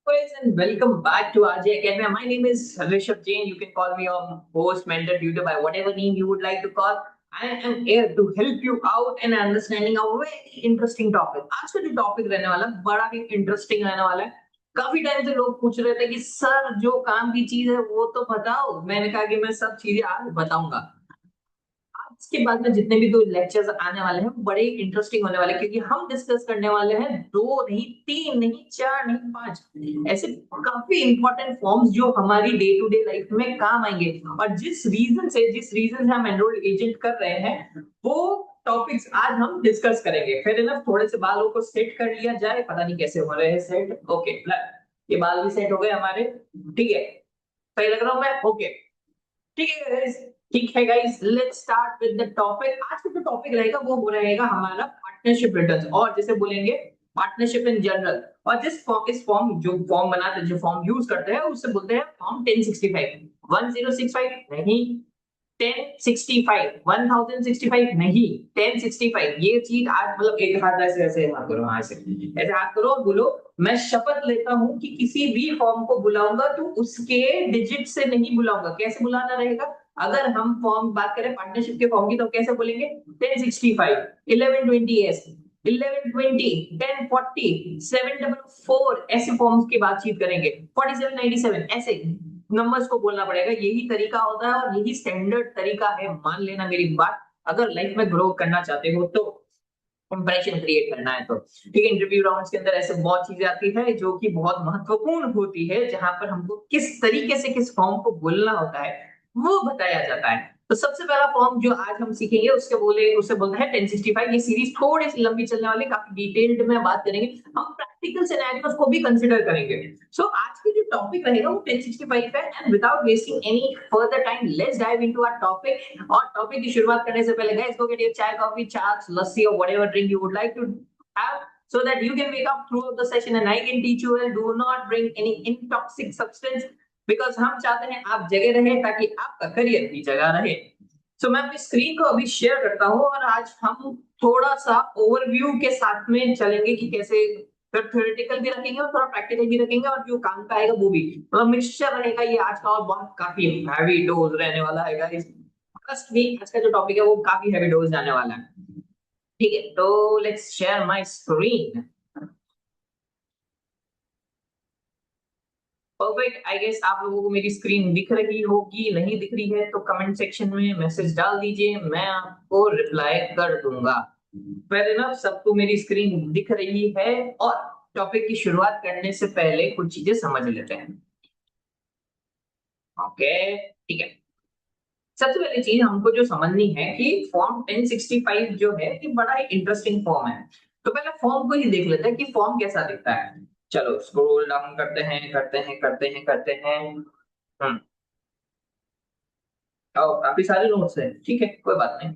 Guys, and welcome back to RJ Academy. My name is Rishabh Jain. You can call me your host, mentor, tutor, by whatever name you would like to call. I am here to help you out in understanding a very interesting topic. आज का जो topic रहने वाला है बड़ा ही interesting रहने वाला है। काफी टाइम से लोग पूछ रहे थे कि सर जो काम की चीज है वो तो बताओ। मैंने कहा कि मैं सब चीजें आज बताऊंगा। इसके बाद में जितने भी दो लेक्चर्स आने वाले हैं वो बड़े इंटरेस्टिंग होने वाले हैं क्योंकि हम डिस्कस करने वाले हैं दो नहीं, तीन नहीं, चार नहीं, पांच ऐसे काफी इंपॉर्टेंट फॉर्म्स जो हमारी डे टू डे लाइफ में काम आएंगे। और जिस रीजन से हम एनरोल्ड एजेंट कर रहे हैं वो टॉपिक्स आज हम डिस्कस करेंगे। फिर ना थोड़े से बालों को सेट कर लिया जाए, पता नहीं कैसे हो रहे हैं सेट। ओके, ये बाल भी सेट हो गए हमारे। ठीक है, सही लग रहा हूँ मैं? ओके, ठीक है guys, ठीक है guys, let's start with the topic. आज का जो टॉपिक रहेगा वो रहेगा हमारा पार्टनरशिप रिटर्न्स, और जैसे बोलेंगे पार्टनरशिप इन जनरल। और इस फॉर्म जो फॉर्म बनाते हैं, जो फॉर्म यूज करते हैं उससे बोलते हैं फॉर्म 1065। 1065 नहीं, 1065, 1065 नहीं, 1065। ये चीज आज मतलब एक हाथ ऐसे ऐसे हाथ करो, हाँ ऐसे हाथ करो और बोलो मैं शपथ लेता हूं कि किसी भी फॉर्म को बुलाऊंगा तो उसके डिजिट से नहीं बुलाऊंगा। कैसे बुलाना रहेगा? अगर हम फॉर्म बात करें पार्टनरशिप के फॉर्म की तो कैसे बोलेंगे? 1065, 1120s, 1120, 1040, 744 ऐसे फॉर्म्स की बातचीत करेंगे। 4797 ऐसे नंबर्स को बोलना पड़ेगा। यही तरीका होता है और यही स्टैंडर्ड तरीका है। मान लेना मेरी बात, अगर लाइफ में ग्रो करना चाहते हो तो, इंप्रेशन क्रिएट करना है तो। ठीक है, इंटरव्यू राउंड्स के अंदर ऐसे बहुत चीजें आती है जो कि बहुत महत्वपूर्ण होती है, जहां पर हमको किस तरीके से किस फॉर्म को बोलना होता है वो बताया जाता है। तो सबसे पहला फॉर्म जो आज हम सीखेंगे उसे बोलते हैं 1065। ये सीरीज थोड़ी सी लंबी चलने वाली, काफी डिटेल्ड में बात करेंगे। हम प्रैक्टिकल सिनेरियोस को भी कंसिडर करेंगे। सो आज की जो टॉपिक रहेगा वो 1065 है। And without wasting any further time, let's dive into our topic. और टॉपिक की शुरुआत करने से पहले guys, go get your chai, coffee, chhachh, lassi और whatever drink you would like to have, so that you can wake up throughout the session and I can teach you well. Do not bring any intoxic substance because हम चाहते हैं आप जगह रहे ताकि आपका career भी जगह रहे। So मैं अपनी स्क्रीन को अभी शेयर करता हूँ और आज हम थोड़ा सा ओवरव्यू के साथ में चलेंगे कि कैसे फिर थ्योरेटिकल भी रखेंगे और थोड़ा प्रैक्टिकल भी रखेंगे और जो काम का आएगा वो भी, मतलब मिक्सचर रहेगा ये आज का। और बहुत काफी हैवी डोज रहने वाला है गाइस। ट्रस्ट मी, आज का जो टॉपिक है वो काफी हैवी डोज जाने वाला है। ठीक है, तो let's share my screen. Perfect, I guess आप लोगों को मेरी स्क्रीन दिख रही होगी। नहीं दिख रही है तो कमेंट सेक्शन में मैसेज डाल दीजिए, मैं आपको रिप्लाई कर दूंगा। पहले ना सबको मेरी स्क्रीन दिख रही है। और टॉपिक की शुरुआत करने से पहले कुछ चीजें समझ लेते हैं। ओके, ठीक है। सबसे पहली चीज हमको जो समझनी है कि फॉर्म 1065 जो है ये बड़ा ही इंटरेस्टिंग फॉर्म है। तो पहले फॉर्म को ही देख लेते हैं कि फॉर्म कैसा दिखता है। चलो स्क्रॉल डाउन करते हैं करते हैं करते हैं करते हैं। हम्म, और काफी सारे नोट्स हैं, ठीक है, कोई बात नहीं।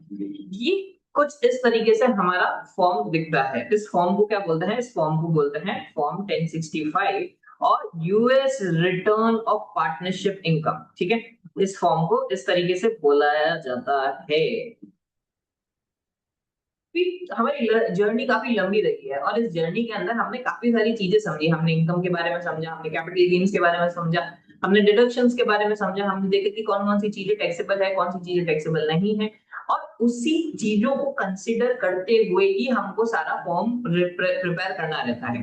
ये कुछ इस तरीके से हमारा फॉर्म दिखता है। इस फॉर्म को क्या बोलते हैं? इस फॉर्म को बोलते हैं फॉर्म 1065 और US return of partnership income. ठीक है, इस फॉर्म को इस तरीके से बुलाया जाता है। हमारी जर्नी काफी लंबी रही है और इस जर्नी के अंदर हमने काफी सारी चीजें समझी। हमने इनकम के बारे में समझा, हमने कैपिटल गेन्स के बारे में समझा, हमने डिडक्शंस के बारे में समझा, हमने देखा कि कौन कौन सी चीजें टैक्सेबल है, कौन सी चीजें टैक्सेबल नहीं है। और उसी चीजों को कंसिडर करते हुए ही हमको सारा फॉर्म प्रिपेयर करना रहता है।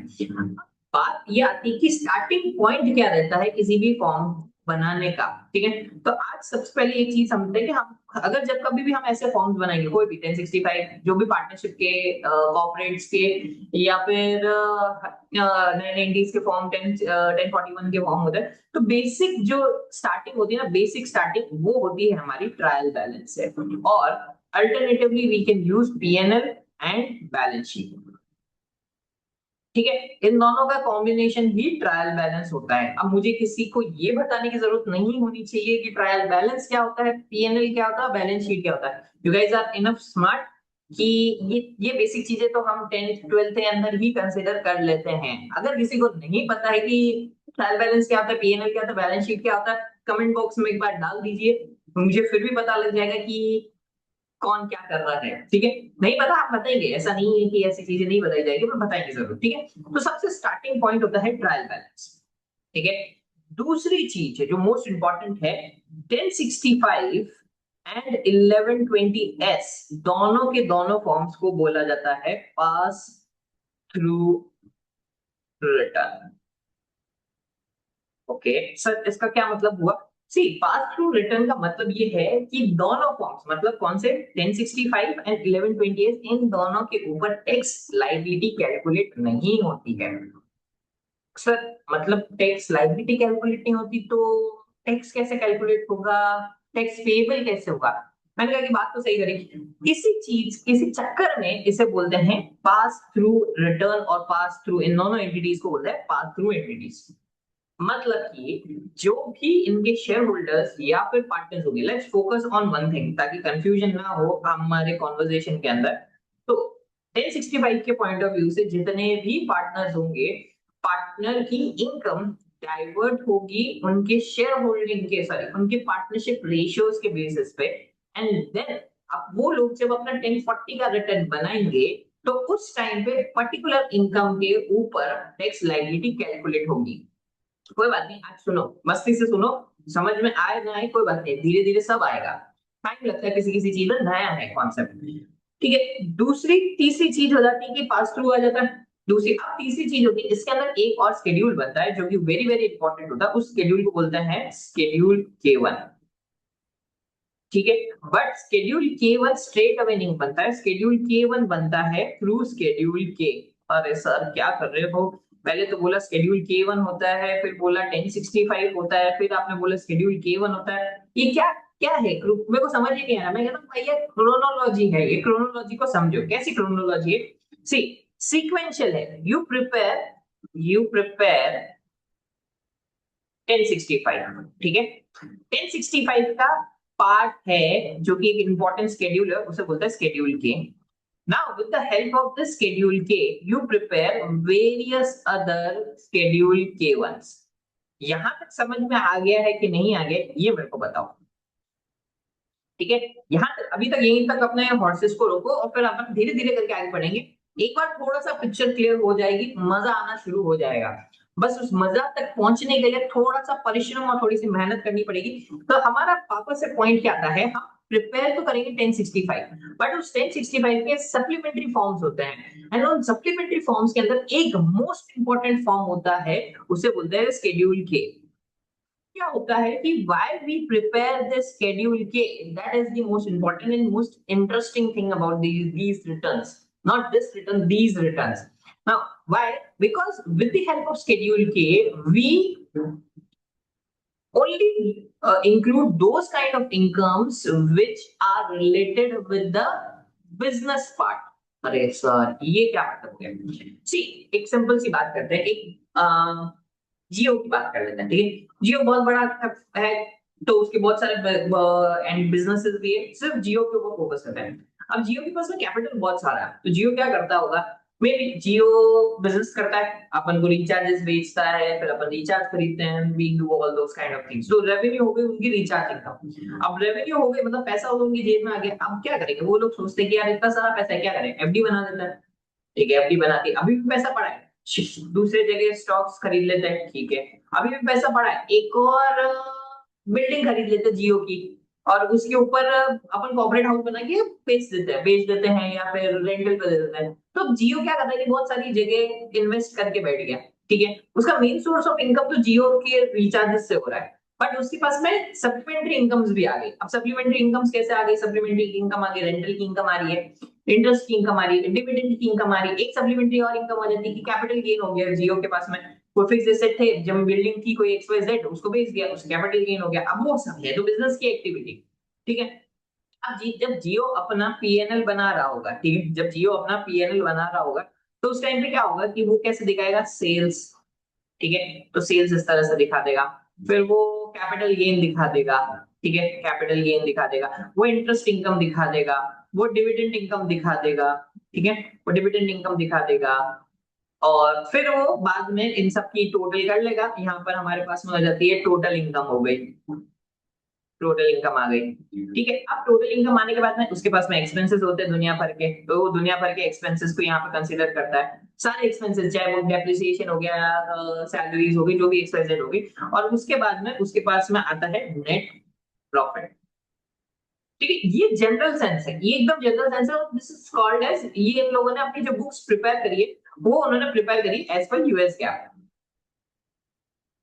बात ये आती है कि स्टार्टिंग पॉइंट क्या रहता है किसी भी फॉर्म बनाने का। ठीक है, तो आज सबसे पहले एक चीज समझते हैं कि हम अगर जब कभी भी हम ऐसे फॉर्म्स बनाएंगे, कोई भी 1065 जो भी पार्टनरशिप के, कॉर्पोरेट्स के, या फिर नए 90s के फॉर्म, 1041 के फॉर्म होते हैं, तो बेसिक जो स्टार्टिंग होती है ना, बेसिक स्टार्टिंग वो होती है हमारी ट्रायल बैलेंस से। और alternatively we can use PNL and balance sheet. ठीक है, इन दोनों का कॉम्बिनेशन ही ट्रायल बैलेंस होता है। अब मुझे किसी को ये बताने की जरूरत नहीं होनी चाहिए कि ट्रायल बैलेंस क्या होता है, पीएनएल क्या होता है, बैलेंस शीट क्या होता है। You guys are enough smart कि ये बेसिक चीजें तो हम 10th 12th के अंदर ही कंसिडर कर लेते हैं। अगर किसी को नहीं पता है कि ट्रायल बैलेंस क्या होता है, पीएनएल क्या होता है, बैलेंस शीट क्या होता है, कमेंट बॉक्स में एक बार डाल दीजिए, मुझे फिर भी पता लग जाएगा कि कौन क्या कर रहा है। ठीक है, नहीं पता आप बताएंगे, ऐसा नहीं है कि ऐसी चीजें नहीं बताई जाएगी, पर बताएंगे जरूर। ठीक है, तो सबसे स्टार्टिंग पॉइंट होता है ट्रायल बैलेंस। ठीक है। दूसरी चीज है जो मोस्ट इंपॉर्टेंट है, 1065 एंड 1120S दोनों के दोनों फॉर्म्स को बोला जाता है pass through return. Okay sir, इसका क्या मतलब हुआ? सी, पास थ्रू रिटर्न का मतलब ये है कि दोनों फॉर्म्स, मतलब कौन से, 1065 एंड 1128, इन दोनों के ऊपर टैक्स लायबिलिटी कैलकुलेट नहीं होती है। सर मतलब टैक्स लायबिलिटी कैलकुलेट नहीं होती तो टैक्स कैसे कैलकुलेट होगा, टैक्स पेबल कैसे होगा? मैंने कहा कि बात तो सही करी। किसी चक्कर में इसे बोलते हैं पास थ्रू रिटर्न, और पास थ्रू, इन दोनों एंटिटीज को बोलते हैं पास थ्रू एंटिटीज। मतलब कि जो भी इनके शेयर होल्डर्स या फिर पार्टनर्स होंगे, let's focus on one thing ताकि कंफ्यूजन ना हो हमारे कॉन्वर्जेशन के अंदर। तो 1065 के पॉइंट ऑफ व्यू से जितने भी पार्टनर्स होंगे, पार्टनर की इनकम डाइवर्ट होगी उनके शेयर होल्डिंग के, सॉरी, उनके पार्टनरशिप रेशियोज के बेसिस पे। एंड देन अब वो लोग जब अपना 1040 का रिटर्न बनाएंगे तो उस टाइम पे पर्टिकुलर इनकम के ऊपर टैक्स लायबिलिटी कैलकुलेट होगी। कोई बात नहीं, आज सुनो, मस्ती से सुनो, समझ में आए ना आए कोई बात नहीं, धीरे धीरे सब आएगा। टाइम लगता है किसी किसी चीज में, नया है कॉन्सेप्ट। ठीक है, दूसरी तीसरी चीज हो जाती है कि पास थ्रू आ जाता है। दूसरी, अब तीसरी चीज होती है, इसके अंदर एक और शेड्यूल बनता है जो कि वेरी वेरी इंपॉर्टेंट होता है, उस शेड्यूल को बोलते हैं शेड्यूल K1। ठीक है, but schedule K1 straight away नहीं बनता है, शेड्यूल K1 बनता है थ्रू शेड्यूल के। अरे सर क्या कर रहे हो, पहले तो बोला शेड्यूल K1 होता है, फिर बोला 1065 होता है, फिर आपने बोला शेड्यूल K1 होता है। ये क्या क्या है? मेरे को समझ ही नहीं आ रहा। मैं कहता हूँ भैया क्रोनोलॉजी है, ये क्रोनोलॉजी को समझो, कैसी क्रोनोलॉजी है। सी, सीक्वेंशियल है। यू प्रिपेयर 1065, ठीक है। 1065 का पार्ट है जो कि एक इंपॉर्टेंट स्केड्यूल है, उसे बोलते हैं schedule K. Now with the help of this schedule K you prepare various other schedule K ones. यहां तक समझ में आ गया है कि नहीं आ गया, ये मेरे को बताओ। ठीक है, यहाँ तक, अभी तक यहीं तक अपने हॉर्सेस को रोको और फिर अपन धीरे धीरे करके आगे बढ़ेंगे। एक बार थोड़ा सा पिक्चर क्लियर हो जाएगी, मजा आना शुरू हो जाएगा। बस उस मजा तक पहुंचने के लिए थोड़ा सा परिश्रम और थोड़ी सी मेहनत करनी पड़ेगी। तो हमारा वापस से पॉइंट क्या आता है, हम प्रिपेयर तो करेंगे 1065, बट उस 1065 के सप्लीमेंट्री फॉर्म्स होते हैं, एंड उन सप्लीमेंट्री फॉर्म्स के अंदर एक मोस्ट इंपॉर्टेंट फॉर्म होता है, उसे बोलते हैं शेड्यूल के। क्या होता है कि why we prepare the schedule K, that is the most important and most interesting thing about these returns, not this return, these returns. Now why? Because with the help of schedule K we only include those kind of incomes which are related with the business part. अरे sir ये क्या मतलब है? सी, एक simple सी बात करते हैं, एक जियो की बात कर लेते हैं, ठीक है। जियो बहुत बड़ा है, तो उसके बहुत सारे एंड बिजनेसेस भी है, सिर्फ जियो के ऊपर फोकस करते हैं। अब जियो के पास में कैपिटल बहुत सारा है, तो जियो क्या करता होगा, मे बी जियो बिजनेस करता है, अपन को रिचार्जेस बेचता है, फिर अपन रिचार्ज खरीदते हैं, we do all those kind of things. तो रेवेन्यू हो गई उनकी रिचार्ज इनकम। अब रेवेन्यू हो गई मतलब पैसा उनकी जेब में आ गया, अब क्या करेंगे वो लोग, सोचते हैं कि यार इतना सारा पैसा है क्या करें, एफडी बना देता है। ठीक है, एफडी बनाती, अभी भी पैसा पड़ा है, दूसरे जगह स्टॉक्स खरीद लेते हैं, ठीक है। अभी भी पैसा पड़ा है, एक और बिल्डिंग खरीद लेते हैं जियो की, और उसके ऊपर अपन कॉर्पोरेट हाउस बना के बेच देते हैं या फिर रेंटल पे दे देते हैं। तो जियो क्या करता है कि बहुत सारी जगह इन्वेस्ट करके बैठ गया, ठीक है। उसका मेन सोर्स ऑफ इनकम तो जियो के रिचार्जेस से हो रहा है, बट उसके पास में सप्लीमेंट्री इनकम्स भी आ गई। अब सप्लीमेंट्री इनकम्स कैसे आ गई? सप्लीमेंट्री इनकम आ गई, रेंटल की इनकम आ रही है, इंटरेस्ट की इनकम आ रही है, डिविडेंड की इनकम आ रही है। एक सप्लीमेंट्री और इनकम आ जाती है कि कैपिटल गेन हो गया जियो के पास में, कोई फिक्स एसेट थे, जब बिल्डिंग थी कोई XYZ, उसको बेच दिया, उससे कैपिटल गेन हो गया। अब वो सब है तो बिजनेस की एक्टिविटी, ठीक है। अब जब जियो अपना पीएनएल बना रहा होगा, ठीक है, जब जियो अपना पीएनएल बना रहा होगा तो उस टाइम पे क्या होगा कि वो कैसे दिखाएगा, सेल्स, ठीक है। तो सेल्स इस तरह से दिखा देगा, फिर वो कैपिटल गेन दिखा देगा, ठीक है, कैपिटल गेन दिखा देगा, वो इंटरेस्ट इनकम दिखा देगा, वो डिविडेंड इनकम दिखा देगा, ठीक है, वो डिविडेंड इनकम दिखा देगा। और फिर वो बाद में इन सब की टोटल कर लेगा, यहाँ पर हमारे पास में हो जाती है टोटल इनकम हो गई। टोटल इनकम आ गई। ठीक है, अब टोटल इनकम आने के बाद में उसके पास में एक्सपेंसेस होते हैं दुनिया भर के, तो वो दुनिया भर के एक्सपेंसेस को यहाँ पे कंसीडर करता है, सारे एक्सपेंसेस, चाहे वो डेप्रिसिएशन हो गया, सैलरीज हो गई, जो भी एक्सपेंसेस होगी, और उसके बाद में उसके पास में आता है नेट प्रॉफिट। ठीक है, ये जनरल सेंस है, ये एकदम जनरल सेंस है, और दिस इज कॉल्ड एज, ये इन लोगों ने अपनी जो बुक्स प्रिपेयर करी है वो उन्होंने प्रिपेयर करी as per US gap,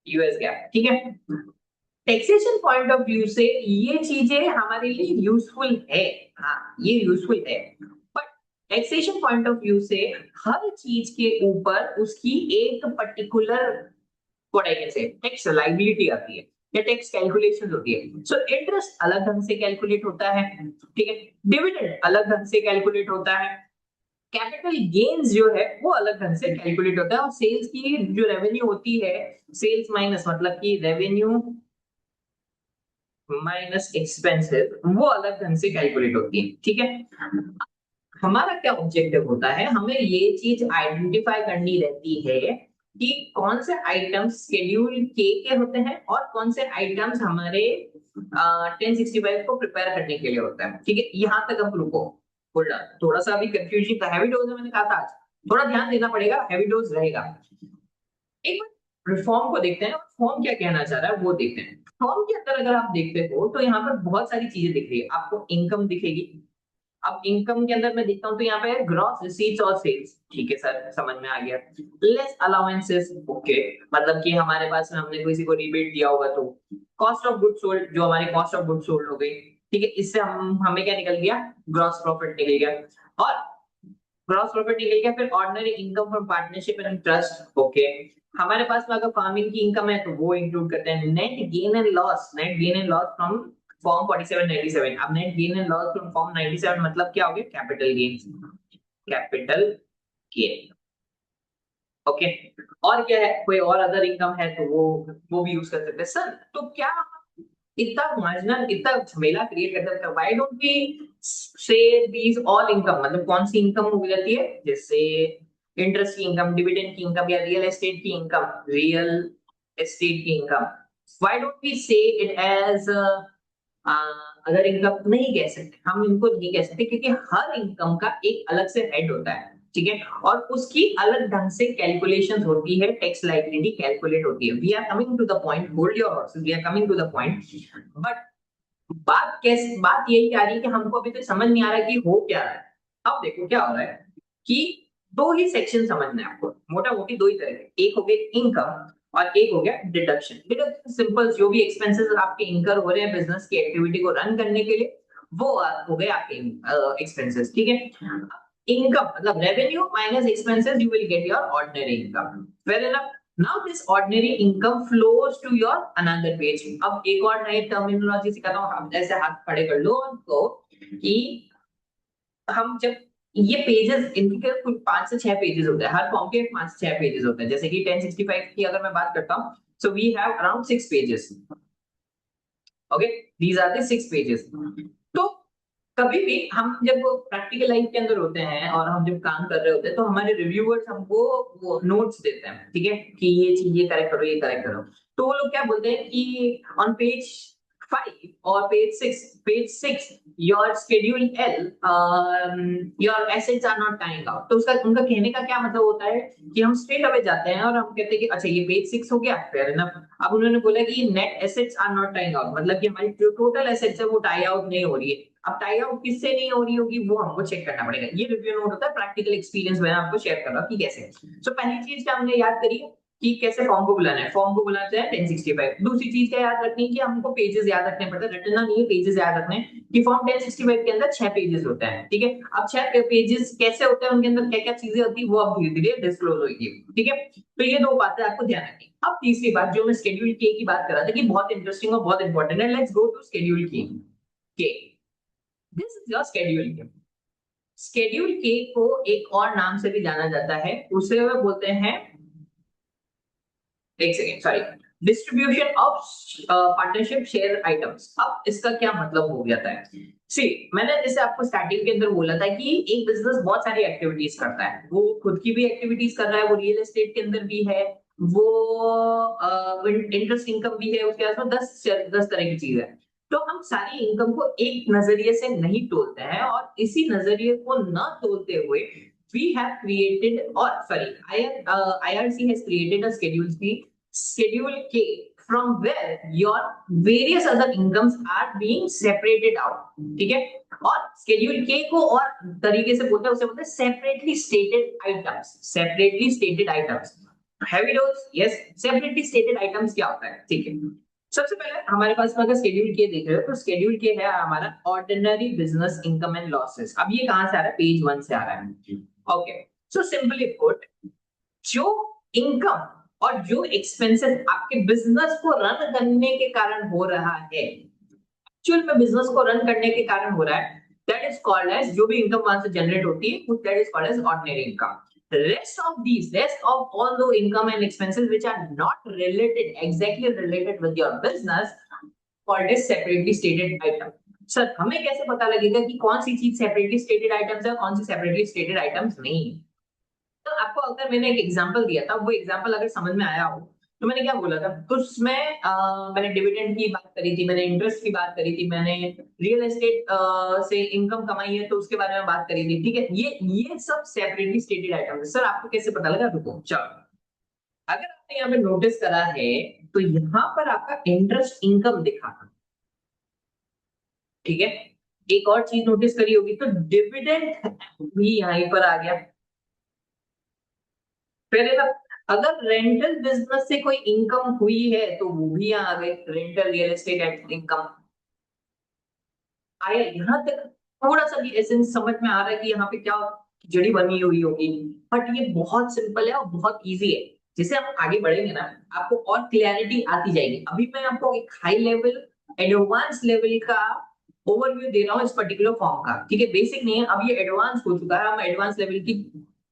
US gap. ठीक है, टैक्सेशन पॉइंट ऑफ व्यू से ये चीजें हमारे लिए यूजफुल है, हाँ ये यूजफुल है, but taxation point of view से हर चीज के ऊपर उसकी एक particular, what I can say, tax liability आती है या टैक्स कैलकुलेशन होती है। सो इंटरेस्ट अलग ढंग से कैलकुलेट होता है, ठीक है, डिविडेंड अलग ढंग से कैलकुलेट होता है, कैपिटल गेन्स जो है वो अलग ढंग से कैलकुलेट होता है, और सेल्स की जो रेवेन्यू होती है, सेल्स माइनस मतलब कि रेवेन्यू माइनस एक्सपेंसेस, वो अलग ढंग से कैलकुलेट होती है। ठीक है, हमारा क्या ऑब्जेक्टिव होता है, हमें ये चीज आइडेंटिफाई करनी रहती है कि कौन से आइटम्स शेड्यूल के होते हैं और कौन से आइटम्स हमारे 1065 को प्रिपेयर करने के लिए होता है। ठीक है, यहाँ तक हम रुको, होल्ड, थोड़ा सा अभी कंफ्यूजन था, हैवी डोज है मैंने कहा था आज, थोड़ा ध्यान देना पड़ेगा, हैवी डोज रहेगा। एक बार रिफॉर्म को देखते हैं, फॉर्म क्या कहना चाह रहा है वो देखते हैं। फॉर्म के अंदर अगर आप देखते हो तो यहाँ पर बहुत सारी चीजें दिख रही है, आपको इनकम दिखेगी। अब इनकम के अंदर मैं देखता हूँ तो यहाँ पे है ग्रॉस रिसीट्स और सेल्स, ठीक है सर समझ में आ गया। लेस अलाउंसेस, ओके, मतलब कि हमारे पास में हमने किसी को रिबेट दिया होगा तो। कॉस्ट ऑफ गुड सोल्ड, जो हमारी कॉस्ट ऑफ गुड सोल्ड हो गई, ठीक है, इससे हम हमें क्या निकल गया, ग्रॉस प्रॉफिट निकल गया। और ग्रॉस प्रॉफिट निकल गया, फिर ordinary income from partnership and trust, okay. हमारे पास में अगर फार्मिंग की इनकम है तो वो इंक्लूड करते हैं। Net gain and loss, net gain and loss from form 4797। अब net gain and loss from form 97 मतलब क्या हो गया, capital gain, capital gain, okay. और क्या है, कोई और अदर इनकम है तो वो भी यूज कर सकते हैं सर। तो क्या इतना मार्जिनल, इतना झमेला क्रिएट करते हैं, व्हाई डोंट वी से दीज ऑल इनकम, मतलब कौन सी इनकम हो जाती है, जैसे इंटरेस्ट की इनकम, डिविडेंड की इनकम, या रियल एस्टेट की इनकम, रियल एस्टेट की इनकम, व्हाई डोंट वी से इट एज अदर इनकम, नहीं कह सकते हम इनको, नहीं कह सकते, क्योंकि हर इनकम का एक अलग से हेड होता है, ठीक है, और उसकी अलग ढंग से कैलकुलेशन होती है, टैक्स लायबिलिटी कैलकुलेट होती है। We are coming to the point, hold your horses, we are coming to the point. But बात कैसे, बात यही आ रही है कि हमको अभी तक समझ नहीं आ रहा है कि हो क्या रहा है। अब देखो क्या हो रहा है कि दो ही सेक्शन समझना है आपको, मोटा मोटी दो ही तरह के, एक हो गया इनकम और एक हो गया डिडक्शन। डिडक्शन सिंपल, जो भी एक्सपेंसेस आपके इनकर हो रहे हैं बिजनेस की एक्टिविटी को रन करने के लिए, वो हो गए आपके एक्सपेंसेस, ठीक है। इनकम मतलब revenue minus expenses, you will get your ordinary income, fair enough. Now this ordinary income flows to your another page. अब एक और नई टर्मिनोलॉजी सिखाता हूँ, आप ऐसे हाथ खड़े कर लो उनको, कि हम जब ये पेजेस, इनके कुल 5 से 6 पेजेस होते हैं, हर फॉर्म के 5 से 6 पेजेस होते हैं। जैसे कि 1065 की अगर मैं बात करता हूँ, so we have around 6 pages, okay, these are the 6 pages. तो कभी भी हम जब प्रैक्टिकल लाइफ के अंदर होते हैं और हम जब काम कर रहे होते हैं तो हमारे रिव्यूअर्स हमको वो नोट्स देते हैं, ठीक है, कि ये चीज ये करेक्ट करो, ये करेक्ट करो। तो वो लोग क्या बोलते हैं कि ऑन पेज 5 और page 6 your schedule L, your assets are not timing out. तो उसका उनका कहने का क्या मतलब होता है कि हम स्ट्रेट अवे जाते हैं और हम कहते हैं कि अच्छा ये पेज 6 हो गया, फेयर इनफ। अब उन्होंने बोला कि net assets are not tying out, मतलब कि हमारी जो टोटल एसेट्स है वो टाई आउट नहीं हो रही है। अब टाई आउट किससे नहीं हो रही होगी वो हमको चेक करना पड़ेगा। ये रिव्यू नोट होता है, प्रैक्टिकल एक्सपीरियंस मैं आपको शेयर कर रहा हूँ कि कैसे। सो पहली चीज क्या हमने याद करी कि कैसे फॉर्म को बुलाना है, फॉर्म को बुलाते हैं 1065। दूसरी चीज क्या याद रखनी है कि हमको पेजेस याद रखने पड़ते हैं, रटना नहीं है, पेजेस याद रखने हैं कि फॉर्म 1065 के अंदर 6 पेजेस होते हैं, ठीक है। अब 6 पेजेस कैसे होते हैं, उनके अंदर क्या क्या चीजें होती है वो अब धीरे धीरे डिस्क्लोज होगी, ठीक है। तो ये दो बातें आपको ध्यान रखनी। अब तीसरी बात जो मैं शेड्यूल के की बात कर रहा था कि बहुत इंटरेस्टिंग और बहुत इंपॉर्टेंट है, लेट्स गो टू शेड्यूल के। दिस इज योर शेड्यूल के। शेड्यूल के को एक और नाम से भी जाना जाता है, उसे बोलते हैं, एक second sorry, distribution of partnership share items. अब इसका क्या मतलब हो जाता है, सी मैंने जैसे आपको स्टार्टिंग के अंदर बोला था कि एक बिजनेस बहुत सारी एक्टिविटीज करता है, वो खुद की भी एक्टिविटीज कर रहा है, वो रियल एस्टेट के अंदर भी है, वो इंटरेस्ट इनकम भी है, उसके आसपास 10 तरह की चीज है। तो हम सारी इनकम को एक नजरिए से नहीं तोलते हैं, और इसी नजरिए को न तोलते हुए we have created, or sorry, IRC has created a schedule K, from where your various other incomes are being separated out. ठीक है, और schedule K को और तरीके से बोलते हैं, उसे बोलते हैं separately stated items. Separately stated items, have you those? Yes, separately stated items क्या होता है? ठीक है, सबसे पहले हमारे पास में अगर स्केड्यूल के देख रहे हो, तो स्केड्यूल के है हमारा ordinary business income and losses. अब ये कहां से आ रहा है? पेज 1 से आ रहा है। ओके, सो सिंपली पुट, जो इनकम और जो एक्सपेंसेस आपके बिजनेस को रन करने के कारण हो रहा है, एक्चुअल में बिजनेस को रन करने के कारण हो रहा है, दैट इज कॉल्ड एज, जो भी इनकम वहां से जनरेट होती है, that is called as ordinary income. Rest of all the income and expenses which are not related, exactly related with your business, called as separately stated item. Sir हमें कैसे पता लगेगा कि कौन सी चीज सेपरेटली स्टेटेड आइटम्स है और कौन सी सेपरेटली स्टेटेड आइटम्स नहीं है? तो आपको अगर मैंने एक एग्जांपल दिया था, वो एग्जांपल अगर समझ में आया हो, तो मैंने क्या बोला था? तो उसमें मैंने डिविडेंड की बात करी थी, मैंने इंटरेस्ट की बात करी थी, मैंने रियल एस्टेट से इनकम कमाई है तो उसके बारे में बात करी थी। ठीक है, ये सब सेपरेटली स्टेटेड आइटम है। सर आपको कैसे पता लगा? रुको, चलो, अगर आपने यहाँ पे नोटिस करा है, तो यहाँ पर आपका इंटरेस्ट इनकम दिखा था। ठीक है, एक और चीज नोटिस करी होगी, तो डिविडेंड भी यहीं पर आ गया। पहले ना, अगर रेंटल बिजनेस से कोई इनकम हुई है तो वो भी यहाँ आ गई, रेंटल रियल एस्टेट इनकम आया। यहाँ तक थोड़ा सा भी एसेंस समझ में आ रहा है कि यहाँ पे क्या जड़ी बनी हुई होगी, बट ये बहुत सिंपल है और बहुत इजी है। जैसे हम आगे बढ़ेंगे ना, आपको और क्लैरिटी आती जाएगी। अभी मैं आपको एक हाई लेवल, एडवांस लेवल का ओवरव्यू दे रहा हूँ इस पर्टिकुलर फॉर्म का। ठीक है, बेसिक नहीं है, अब ये एडवांस हो चुका है, हम एडवांस लेवल की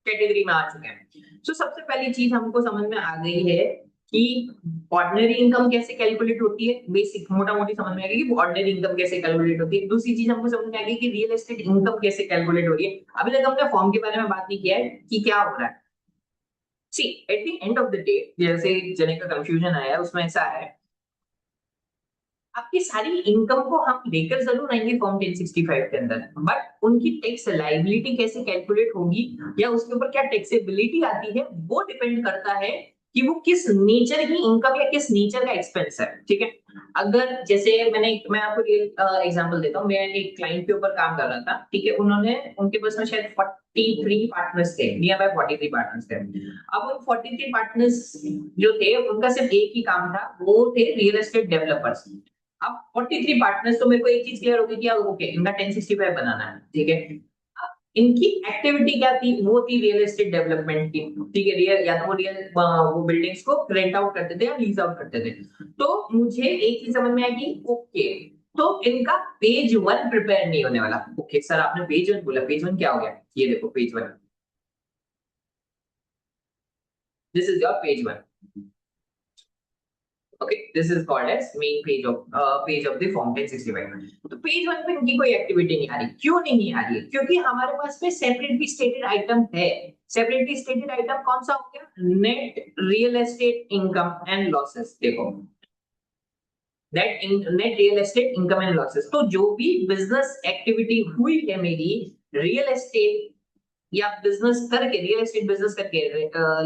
कैटेगरी में आ चुके हैं। तो सबसे पहली चीज हमको समझ में आ गई है कि ऑर्डिनरी इनकम कैसे कैलकुलेट होती है, बेसिक मोटा मोटी समझ में आ गई कि ऑर्डिनरी इनकम कैसे कैलकुलेट होती है। दूसरी चीज हमको समझ में आ गई कि रियल एस्टेट इनकम कैसे कैलकुलेट हो रही है। अभी तक हमने फॉर्म के बारे में बात नहीं किया है कि क्या हो रहा है। See, at the end of the day, जैसे जने का कंफ्यूजन आया उसमें ऐसा है, आपकी सारी इनकम को हम लेकर जरूर आएंगे फॉर्म 1065 के अंदर, बट उनकी टैक्स लाइबिलिटी कैसे कैलकुलेट होगी या उसके ऊपर क्या टैक्सेबिलिटी आती है, वो डिपेंड करता है कि वो किस नेचर की इनकम या किस नेचर का एक्सपेंस है। ठीक है, अगर जैसे मैं आपको एग्जांपल देता हूँ। मैं एक क्लाइंट के ऊपर काम कर रहा था। ठीक है, उन्होंने, उनके पास में शायद 43 पार्टनर्स थे, नियर बाय 43 पार्टनर्स थे। अब उन 43 पार्टनर्स जो थे, उनका सिर्फ एक ही काम था, वो थे रियल एस्टेट डेवलपर्स। अब 43 पार्टनर्स, तो मेरे को एक चीज क्लियर हो गई कि ओके, इनका 1065 बनाना है। ठीक है, अब इनकी एक्टिविटी क्या थी? वो थी रियल एस्टेट डेवलपमेंट की। ठीक है, रियल, या तो वो रियल वो बिल्डिंग्स को रेंट आउट करते थे या लीज आउट करते थे। तो मुझे एक चीज समझ में आई कि ओके, तो इनका पेज 1 प्रिपेयर नहीं होने वाला। ओके सर, आपने पेज 1 बोला, पेज 1 क्या हो गया? ये देखो page 1, this is your page 1। Okay, this is called as main page of the form 1065। तो पेज 1 पे इनकी कोई एक्टिविटी नहीं आ रही। क्यों नहीं आ रही है? क्योंकि हमारे पास में सेपरेटली स्टेटेड आइटम है। सेपरेटली स्टेटेड आइटम कौन सा हो गया? Net real estate income and losses. देखो, net real estate income and losses, तो जो भी बिजनेस एक्टिविटी हुई है मेरी रियल एस्टेट या बिजनेस करके, रियल एस्टेट बिजनेस करके,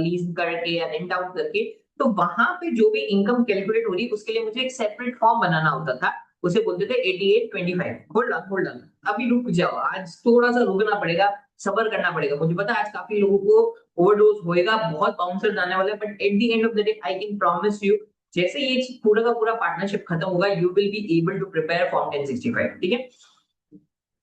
लीज करके या रेंट आउट करके, तो वहां पे जो भी इनकम कैलकुलेट हो रही है, उसके लिए मुझे एक सेपरेट फॉर्म बनाना होता था। उसे बोलते थे 8825। होल्ड ऑन, अभी रुक जाओ, आज थोड़ा सा रुकना पड़ेगा, सबर करना पड़ेगा। मुझे पता है आज काफी लोगों को ओवरडोज होएगा, बहुत बाउंसर जाने वाला है, but at the end of the day I can promise you, जैसे ये पूरा का पूरा पार्टनरशिप खत्म होगा, you will be able to prepare form 1065। ठीक है,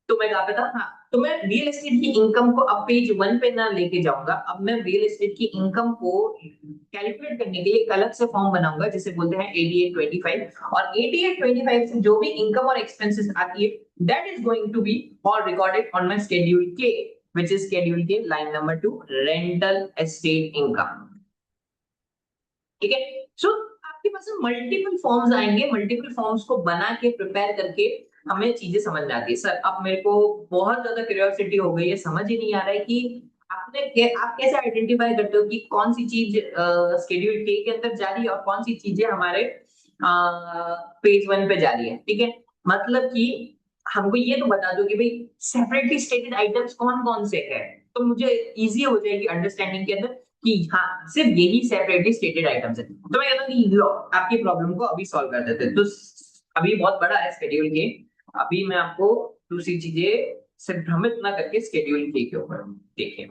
तो मैं कहा पे था, हाँ, तो मैं रियल एस्टेट की इनकम को अब पेज 1 पे ना लेके जाऊंगा। अब मैं रियल एस्टेट की इनकम को कैलकुलेट करने के लिए एक अलग से फॉर्म बनाऊंगा, जिसे बोलते हैं 8825। और 8825 से जो भी इनकम और एक्सपेंसेस आती है, that is going to be और recorded on my schedule K, which is schedule K line number 2, rental estate income. ठीक है, सो आपके पास मल्टीपल फॉर्म्स आएंगे, मल्टीपल फॉर्म्स को बना के प्रिपेयर करके हमें चीजें समझ में आती है। सर अब मेरे को बहुत ज्यादा क्यूरियोसिटी हो गई है, समझ ही नहीं आ रहा है कि आप कैसे आइडेंटिफाई करते हो कि कौन सी चीज शेड्यूल के अंदर जा रही है और कौन सी चीजें हमारे पेज 1 पे जा रही है। ठीक है, मतलब कि हमको ये तो बता दो कि भाई सेपरेटली स्टेटेड आइटम्स कौन कौन से है, तो मुझे इजी हो जाएगी अंडरस्टैंडिंग के अंदर कि हाँ सिर्फ यही सेपरेटली स्टेटेड आइटम्स है। तो मैं कहता हूँ कि लो आपकी प्रॉब्लम को अभी सॉल्व कर देते हैं। तो अभी बहुत बड़ा है स्केड्यूल के, अभी मैं आपको दूसरी चीजें से भ्रमित ना करके स्केड्यूल के ऊपर देखिए।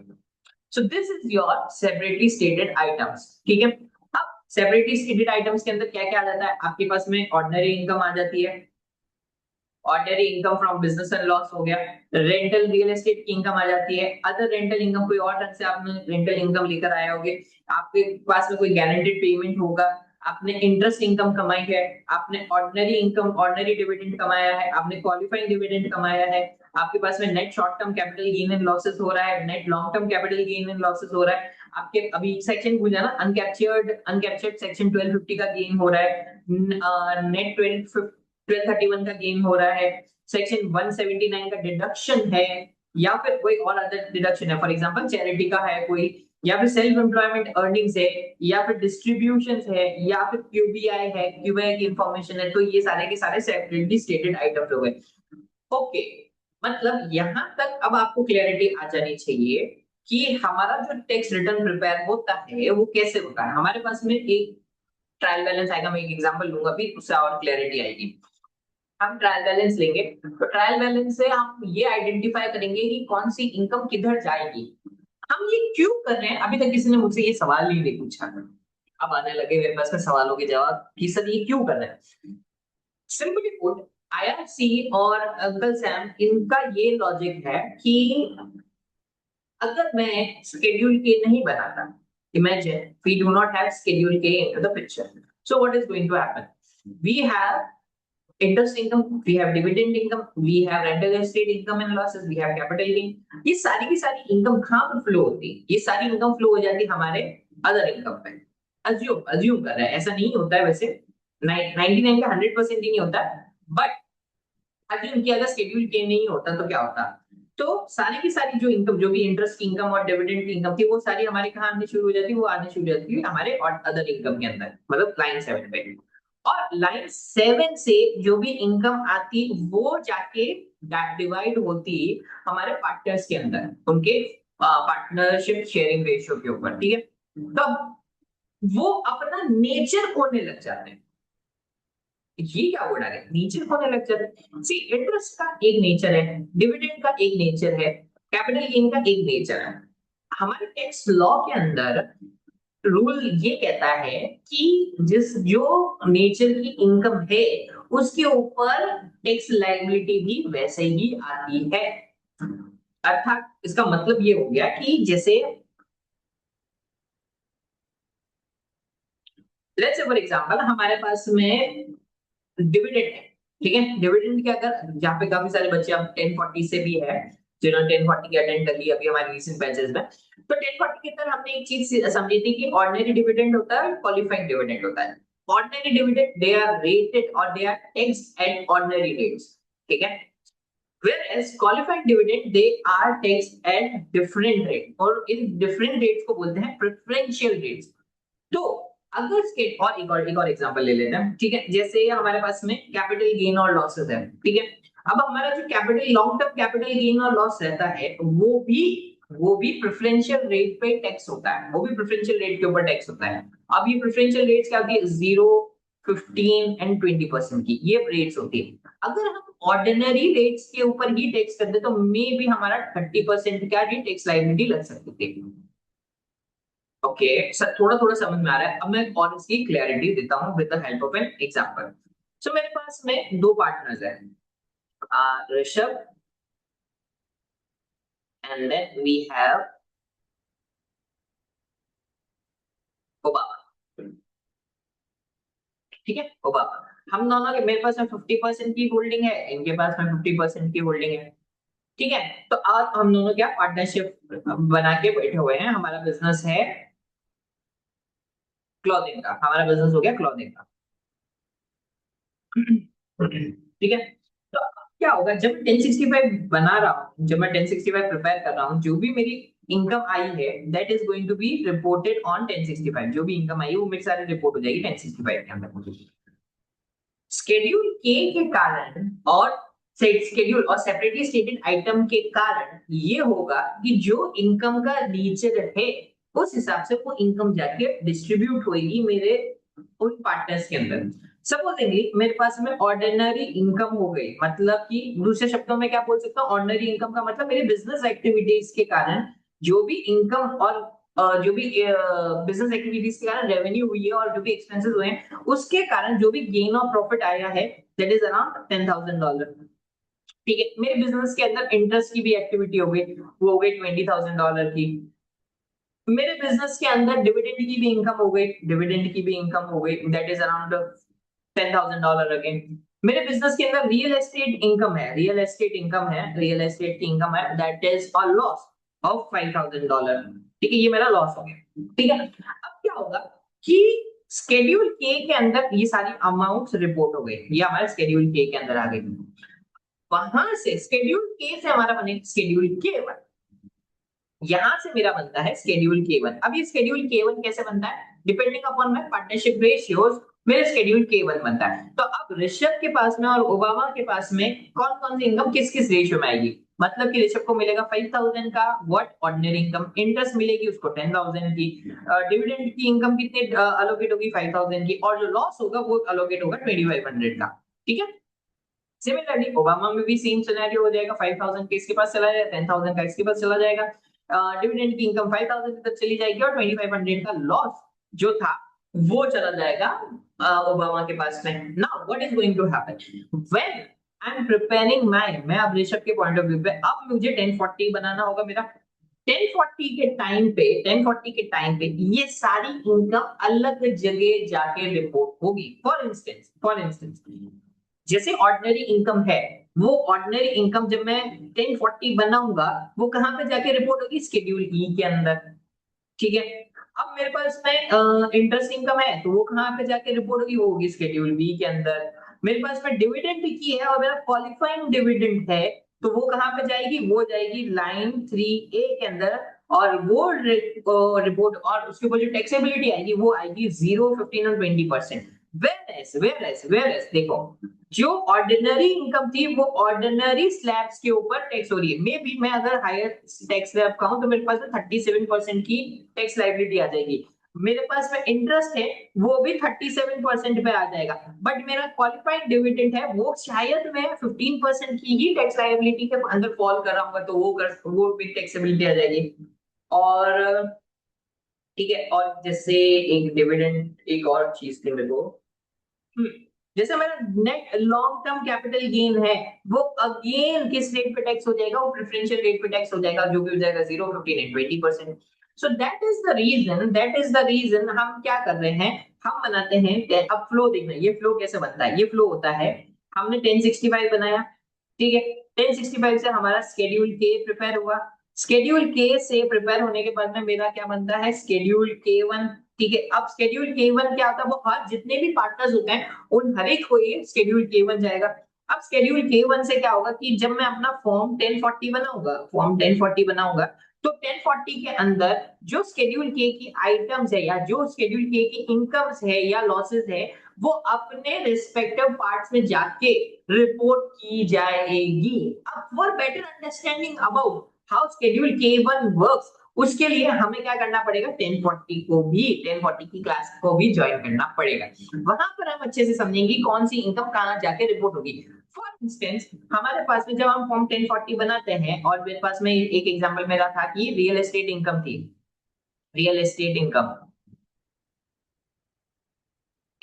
सो this is your separately stated items, ठीक है। अब सेपरेटली स्टेटेड आइटम्स के अंदर क्या क्या आ जाता है आपके पास में, ऑर्डिनरी इनकम आ जाती है, ordinary income from business and loss हो गया, रेंटल रियल एस्टेट की इनकम आ जाती है, अदर रेंटल इनकम कोई और ढंग से आपने रेंटल इनकम लेकर आए होगे, आपके पास में कोई गारंटेड पेमेंट होगा, आपने इंटरेस्ट इनकम कमाई है, आपने ऑर्डिनरी इनकम ऑर्डिनरी डिविडेंड कमाया है, आपने क्वालिफाइंग डिविडेंड कमाया है, आपके पास में net short term capital gain and losses हो रहा है, net long term capital gain and losses हो रहा है, आपके अभी सेक्शन भूल जाना अनकैप्चर्ड सेक्शन 1250 का गेन हो रहा है, नेट 1231 का गेन हो रहा है, सेक्शन 179 का डिडक्शन है, या फिर कोई और अदर डिडक्शन है, फॉर एग्जांपल चैरिटी का है कोई, या फिर सेल्फ एम्प्लॉयमेंट अर्निंग्स है, या फिर डिस्ट्रीब्यूशंस है, या फिर क्यूबीआई है, क्यूबीआई की इंफॉर्मेशन है। तो ये सारे के सारे सेपरेटली स्टेटेड आइटम्स हो गए। ओके, मतलब यहां तक अब आपको क्लैरिटी आ जानी चाहिए कि हमारा जो टैक्स रिटर्न प्रिपेयर होता है वो कैसे होता है। हमारे पास में एक ट्रायल बैलेंस आएगा, मैं एक एग्जांपल लूंगा फिर उससे और क्लैरिटी आएगी। हम ट्रायल बैलेंस लेंगे, तो ट्रायल बैलेंस से हम ये आइडेंटिफाई करेंगे कि कौन सी इनकम किधर जाएगी। हम ये क्यों कर रहे हैं, अभी तक किसी ने मुझसे ये सवाल ही नहीं पूछा, अब आने लगे मेरे पास में सवालों के जवाब कि सर ये क्यों कर रहे हैं। सिंपली पुट, आईआरसी और अंकल सैम इनका ये लॉजिक है कि अगर मैं स्केड्यूल के नहीं बनाता, imagine we do not have schedule K into the picture, so what is going to happen, we have interest income, we have dividend income, we have rental estate income and losses, we have capital gain। ये सारी की सारी income कहाँ पर flow होती है, ये सारी इनकम फ्लो हो जाती है हमारे अदर इनकम पे। अज्यूम कर रहे हैं, ऐसा नहीं होता है वैसे, 99 का 100% ही नहीं होता, बट अज्यूम कि अगर शेड्यूल के नहीं होता तो क्या होता, तो सारी की सारी जो इनकम, जो भी इंटरेस्ट की इनकम और डिविडेंड की इनकम थी, वो सारी हमारे कहाँ आने शुरू हो जाती, वो आने शुरू हो जाती है हमारे और अदर इनकम के अंदर, मतलब लाइन 7 पे। और लाइन 7 से जो भी इनकम आती वो जाके डिवाइड होती हमारे पार्टनर्स के अंदर, उनके पार्टनरशिप शेयरिंग रेशियो के ऊपर, ठीक है। तब वो अपना नेचर खोने लग जाते हैं। ये क्या वर्ड आ गया, नेचर होने लग जाता है। सी, इंटरेस्ट का एक नेचर है, डिविडेंड का एक नेचर है, कैपिटल गेन का एक नेचर है। हमारे टैक्स लॉ के अंदर रूल ये कहता है कि जिस जो नेचर की इनकम है उसके ऊपर टैक्स लायबिलिटी भी वैसे ही आती है। अर्थात इसका मतलब ये हो गया कि जैसे लेट्स से फॉर एग्जांपल हमारे पास में डिविडेंड है, ठीक है। डिविडेंड के अगर जहाँ पे काफी सारे बच्चे अब 1040 से भी है, जिन्होंने 1040 की अटेंड कर ली अभी हमारे रिसेंट बैचेस में, तो 1040 के अंदर हमने एक चीज समझी थी कि ऑर्डिनरी डिविडेंड होता है, क्वालिफाइंग डिविडेंड होता है। Ordinary dividend they are rated और they are taxed at ordinary rates, ठीक है। whereas qualified dividend they are taxed at different rate, और इन different rates को बोलते हैं preferential rates। तो अगर स्केट और एक और एग्जांपल ले लेते हैं, ठीक है। जैसे हमारे पास में कैपिटल गेन और लॉसेस है, ठीक है। अब हमारा जो capital long term capital gain और लॉस रहता है वो भी प्रेफरेंशियल रेट पे टैक्स होता है, वो भी प्रेफरेंशियल रेट के ऊपर टैक्स होता है। अब ये प्रेफरेंशियल रेट्स क्या होती है, 0, 15 एंड 20% की ये रेट्स होती है। अगर हम ऑर्डिनरी रेट्स के ऊपर ही टैक्स करते तो मे भी हमारा 30% का भी टैक्स लायबिलिटी लग सकती थी। ओके सर, थोड़ा थोड़ा समझ में आ रहा है। अब मैं और इसकी क्लैरिटी देता हूँ with the help of an example. So मेरे पास में दो पार्टनर्स हैं, Rishabh and then we have Obama, ठीक है। ओबामा, हम दोनों के, मेरे पास में 50% की होल्डिंग है, इनके पास में 50% की होल्डिंग है, ठीक है। तो आज हम दोनों क्या पार्टनरशिप बना के बैठे हुए हैं, हमारा बिजनेस है क्लॉथिंग का, हमारा बिजनेस हो गया क्लॉथिंग का, ठीक है। तो अब क्या होगा जब 1065 बना रहा हूँ, जब मैं 1065 प्रिपेयर कर रहा हूँ, जो भी मेरी इनकम आई है that is going to be reported on 1065, जो भी इनकम आई है वो मेरी सारी रिपोर्ट हो जाएगी 1065 के अंदर। स्केड्यूल के कारण और शेड्यूल और सेपरेटली स्टेटेड आइटम के कारण ये होगा कि जो इनकम का नेचर है उस हिसाब से वो इनकम जाके डिस्ट्रीब्यूट होगी मेरे उन पार्टनर्स के अंदर। सपोजिंगली मेरे पास में ऑर्डिनरी इनकम हो गई, मतलब कि दूसरे शब्दों में क्या बोल सकता हूँ, ऑर्डिनरी इनकम का मतलब मेरे बिजनेस एक्टिविटीज के कारण जो भी इनकम और जो भी बिजनेस एक्टिविटीज के कारण रेवेन्यू हुई है और जो भी एक्सपेंसेस हुए हैं उसके कारण जो भी गेन और प्रॉफिट आया है दैट इज अराउंड $10,000। ठीक है, मेरे बिजनेस के अंदर इंटरेस्ट की भी एक्टिविटी हो गई, वो हो गई $20,000 की। मेरे बिजनेस के अंदर डिविडेंड की भी इनकम हो गई, डिविडेंड की भी इनकम हो गई, दैट इज अराउंड $10,000 अगेन। मेरे बिजनेस के अंदर रियल एस्टेट इनकम है, रियल एस्टेट इनकम है, रियल एस्टेट की इनकम है, that is a loss of $5,000। ठीक है, ये मेरा लॉस हो गया। ठीक है, अब क्या होगा कि स्केड्यूल के अंदर ये सारी अमाउंट्स रिपोर्ट हो गई, ये हमारे स्केड्यूल के अंदर आ गई। वहां से स्केड्यूल के से हमारा बने स्केड्यूल के1, यहां से मेरा बनता है स्केड्यूल के1। अब ये स्केड्यूल के1 कैसे बनता है, depending upon my partnership ratios मेरे स्केड्यूल के1 बनता है। तो अब ऋषभ के पास में और ओबामा के पास में कौन कौन सी इनकम किस किस रेशियो में आएगी, मतलब कि ऋषभ को मिलेगा 5,000 का व्हाट ऑर्डिनरी इनकम, इंटरेस्ट मिलेगी उसको 10,000 की, डिविडेंड की इनकम कितने अलोकेट होगी 5,000 की, और जो लॉस होगा वो अलोकेट होगा 2,500 का। ठीक है, सिमिलरली ओबामा में भी सेम सिनेरियो हो जाएगा, 5,000 के इसके पास चला जाएगा, 10,000 का इसके पास चला जाएगा, डिविडेंड की इनकम 5,000 तक चली जाएगी और 2,500 का लॉस जो था वो चला जाएगा ओबामा के पास में। Now what is going to happen when I am preparing my, मैं अब ऋषभ के पॉइंट ऑफ व्यू पे अब मुझे 1040 बनाना होगा। मेरा 1040 के टाइम पे ये सारी इनकम अलग जगह जाके रिपोर्ट होगी। फॉर इंस्टेंस जैसे ऑर्डिनरी इनकम है, वो ऑर्डिनरी इनकम जब मैं 1040 बनाऊंगा वो कहां पे जाके रिपोर्ट होगी, स्केड्यूल ई के अंदर। ठीक है, अब मेरे पास में इंटरेस्ट इनकम है तो वो कहां पे जाके रिपोर्ट होगी, वो होगी स्केड्यूल बी के अंदर। मेरे पास में डिविडेंड की है और मेरा क्वालिफाइंग डिविडेंड है तो वो कहां पे जाएगी, वो जाएगी लाइन 3A के अंदर, और वो रिपोर्ट और उसके ऊपर जो टैक्सेबिलिटी आएगी वो आएगी 0, 15 और 20%। वेयर एस देखो, जो ऑर्डिनरी इनकम थी वो ऑर्डिनरी स्लैब्स के ऊपर टैक्स हो रही है। मे बी मैं अगर हायर टैक्स स्लैब का हूं तो मेरे पास 37% की टैक्स लाइबिलिटी आ जाएगी, मेरे पास में इंटरेस्ट है वो भी 37% पे आ जाएगा, बट मेरा क्वालिफाइड डिविडेंड है वो शायद मैं 15% की ही टैक्स लाइबिलिटी के अंदर फॉल कर रहा हूँ तो वो भी टैक्सेबिलिटी आ जाएगी। और ठीक है, और जैसे एक डिविडेंड एक और चीज थी मेरे को, जैसे मेरा net long term capital gain है वो अगेन किस रेट पे टैक्स हो जाएगा, वो प्रेफरेंशियल रेट पे टैक्स हो जाएगा जो भी हो जाएगा 0, 15 and 20%। So that is the reason हम क्या कर रहे हैं, हम बनाते हैं। अब फ्लो देखना, ये फ्लो कैसे बनता है, ये फ्लो होता है हमने 1065 बनाया। ठीक है, 1065 से हमारा स्केड्यूल के प्रिपेयर हुआ, स्केड्यूल के से प्रिपेयर होने के बाद में मेरा क्या बनता है, स्केड्यूल के1। ठीक है, अब स्केड्यूल के1 क्या होता है, वो हर जितने भी पार्टनर्स होते हैं उन हर एक को ये स्केड्यूल के1 जाएगा। अब स्केड्यूल के1 से क्या होगा कि जब मैं अपना फॉर्म 1040 बनाऊंगा, तो 1040 के अंदर जो स्केड्यूल के की आइटम्स है या जो स्केड्यूल के की इनकम्स है या लॉसेस है वो अपने रिस्पेक्टिव पार्ट्स में जाके रिपोर्ट की जाएगी। अब for better understanding about how schedule K one works, उसके लिए हमें क्या करना पड़ेगा, 1040 की क्लास को भी ज्वाइन करना पड़ेगा। वहां पर हम अच्छे से समझेंगे कौन सी इनकम कहां जाके रिपोर्ट होगी। फॉर इंस्टेंस हमारे पास में जब हम फॉर्म 1040 बनाते हैं और मेरे पास में एक एग्जांपल मेरा था कि रियल एस्टेट इनकम थी, real estate income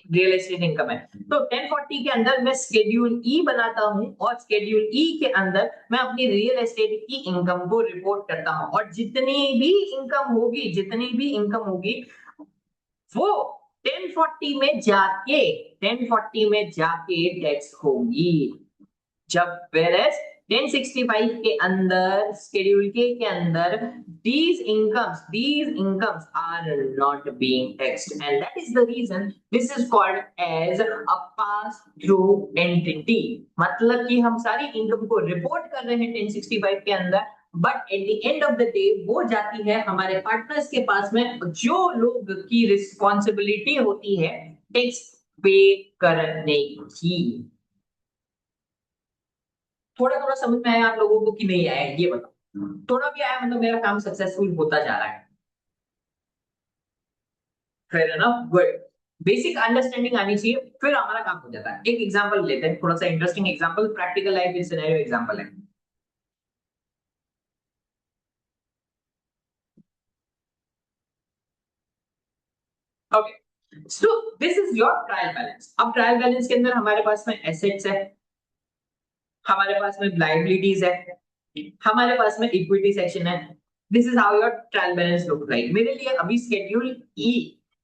real estate income है, तो 1040 के अंदर मैं स्केड्यूल ई बनाता हूं और स्केड्यूल ई के अंदर मैं अपनी रियल एस्टेट की इनकम को रिपोर्ट करता हूं, और जितनी भी इनकम होगी वो 1040 में जाके टैक्स होगी। जब वेरएस 1065 के अंदर स्केड्यूल के अंदर these incomes are not being taxed, and that is the reason this is called as a pass through entity। मतलब कि हम सारी इनकम को रिपोर्ट कर रहे हैं 1065 के अंदर, but at the end of the day वो जाती है हमारे पार्टनर्स के पास में जो लोग की रिस्पॉन्सिबिलिटी होती है टैक्स पे करने की। थोड़ा थोड़ा समझ में आया आप लोगों को कि नहीं आया ये बताओ। थोड़ा भी आया मतलब मेरा काम सक्सेसफुल होता जा रहा है। फिर ना गुड, बेसिक अंडरस्टैंडिंग आनी चाहिए, फिर हमारा काम हो जाता है। एक एग्जांपल लेते हैं, थोड़ा सा interesting example, practical life scenario example है। Okay, so this is your trial balance. अब ट्रायल बैलेंस के अंदर हमारे पास में एसेट्स है, हमारे पास में लाइबिलिटीज है, हमारे पास में इक्विटी सेक्शन है। This is how your trial balance look like. मेरे लिए अभी शेड्यूल ई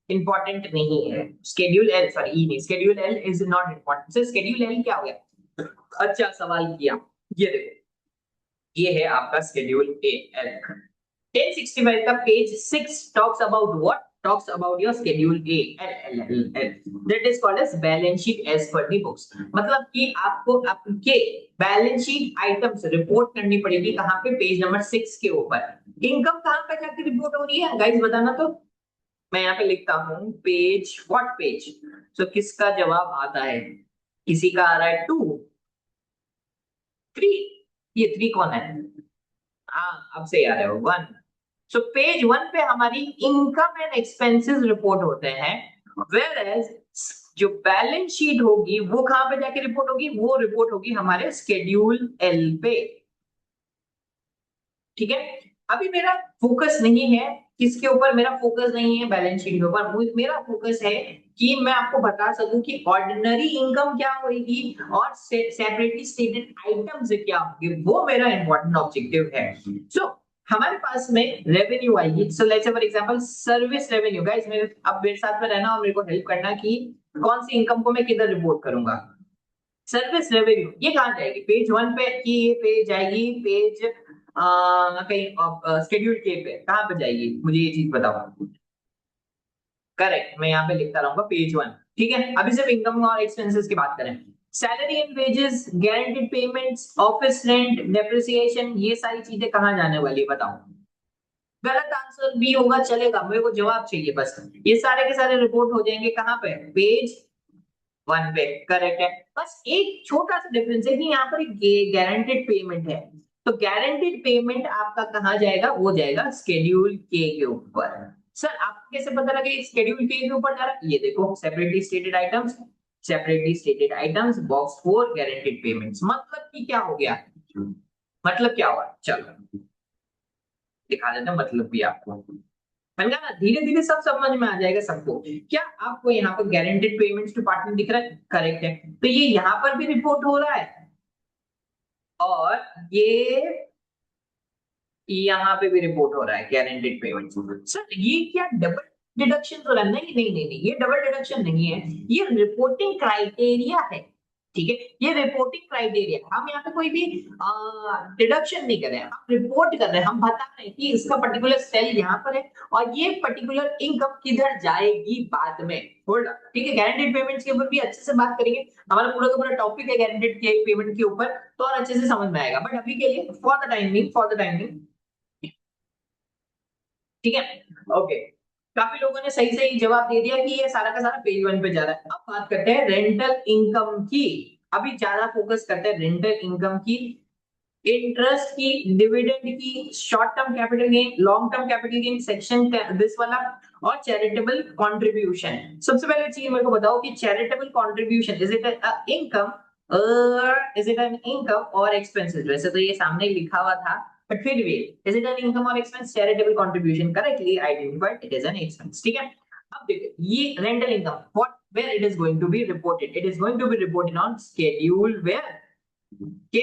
इंपॉर्टेंट नहीं है, शेड्यूल एल, सॉरी ई नहीं, schedule L is not important. So schedule L क्या हो गया? अच्छा सवाल किया। ये देखो, ये है आपका शेड्यूल ए एल। 1065 का page 6 talks about what? Talks about your schedule A and L. That is called as balance sheet as per the books. मतलब कि आपको आपके बैलेंस शीट आइटम्स रिपोर्ट करनी पड़ेगी कहाँ पे? पेज नंबर 6 के ऊपर। इनकम कहाँ पे जाके रिपोर्ट हो रही है गाइस, बताना तो। मैं यहाँ पे लिखता हूँ पेज, व्हाट पेज? तो किसका जवाब आता है? किसी का आ रहा है 2, 3। ये 3 कौन है? हाँ अब से याद है, 1। सो पेज 1 पे हमारी इनकम एंड एक्सपेंसेस रिपोर्ट होते हैं, वेयर एज जो बैलेंस शीट होगी वो कहां पे जाके रिपोर्ट होगी? वो रिपोर्ट होगी हमारे शेड्यूल एल पे। ठीक है, अभी मेरा फोकस नहीं है किसके ऊपर, मेरा फोकस नहीं है बैलेंस शीट के ऊपर, मेरा फोकस है कि मैं आपको बता सकूं कि ऑर्डिनरी इनकम क्या होगी और सेपरेटली स्टेटेड आइटम्स क्या होंगे, वो मेरा इंपॉर्टेंट ऑब्जेक्टिव है। सो हमारे पास में रेवेन्यू आएगी। So let's say for example service revenue. Guys मेरे अब मेरे साथ में रहना और मेरे को हेल्प करना कि कौन सी इनकम को मैं किधर रिपोर्ट करूंगा। सर्विस रेवेन्यू ये कहाँ जाएगी? पेज 1 पे की ये पेज जाएगी, पेज कहीं शेड्यूल के पे कहाँ पे जाएगी? मुझे ये चीज बताओ। करेक्ट, मैं यहाँ पे लिखता रहूंगा पेज 1। ठीक है, अभी सिर्फ इनकम और एक्सपेंसेस की बात करें। Salary and wages, guaranteed payments, office rent, depreciation, ये सारी चीजें कहाँ जाने वाली है बताओ? गलत आंसर भी होगा चलेगा, मेरे को जवाब चाहिए बस। ये सारे के सारे रिपोर्ट हो जाएंगे कहाँ पे? पेज 1 पे। करेक्ट है, बस एक छोटा सा डिफरेंस है कि यहाँ पर गारंटेड पेमेंट है। तो गारंटेड पेमेंट आपका कहाँ जाएगा? वो जाएगा शेड्यूल के ऊपर। सर आपको कैसे पता लगे शेड्यूल के ऊपर जा रहा है? ये देखो, separately stated items, separately stated items, box 4 guaranteed payments. मतलब कि क्या हो गया? मतलब क्या हुआ? चलो दिखा देते हैं मतलब भी आपको। मैंने कहा ना धीरे धीरे सब समझ में आ जाएगा सबको। क्या आपको यहाँ पर गारंटेड पेमेंट्स डिपार्टमेंट दिख रहा है? करेक्ट है, तो ये यहाँ पर भी रिपोर्ट हो रहा है और ये यहाँ पे भी रिपोर्ट हो रहा है गारंटेड पेमेंट। सर ये क्या डबल डिडक्शन हो रहा है? नहीं नहीं नहीं नहीं, ये डबल डिडक्शन नहीं है, ये रिपोर्टिंग क्राइटेरिया है। ठीक है, ये रिपोर्टिंग क्राइटेरिया, हम यहाँ पे कोई भी डिडक्शन नहीं कर रहे हैं, हम रिपोर्ट कर रहे हैं, हम बता रहे हैं कि इसका पर्टिकुलर सेल यहाँ पर है और ये पर्टिकुलर इनकम किधर जाएगी बाद में। होल्ड, ठीक है, गारंटेड पेमेंट्स के ऊपर भी अच्छे से बात करेंगे। हमारा पूरा का पूरा टॉपिक है गारंटेड पेमेंट के ऊपर, तो और अच्छे से समझ में आएगा। बट अभी के लिए for the timing, for the timing, ठीक है। ओके, काफी लोगों ने सही सही जवाब दे दिया कि ये सारा का सारा पेज 1 पे जा रहा है। अब बात करते हैं रेंटल इनकम की। अभी ज्यादा फोकस करते हैं रेंटल इनकम की, इंटरेस्ट की, डिविडेंड की, short term capital gain, long term capital gain section this वाला, और चैरिटेबल कंट्रीब्यूशन। सबसे पहले चीज मेरे को बताओ कि charitable contribution is it income, is it an income और एक्सपेंसेस? वैसे तो ये सामने लिखा हुआ था, बट फिर भी इज इट एन इनकम और expense? Charitable contribution correctly identified, it is an expense. ठीक है, अब देखिए ये rental income what, where it is going to be reported, it is going to be reported on schedule where के,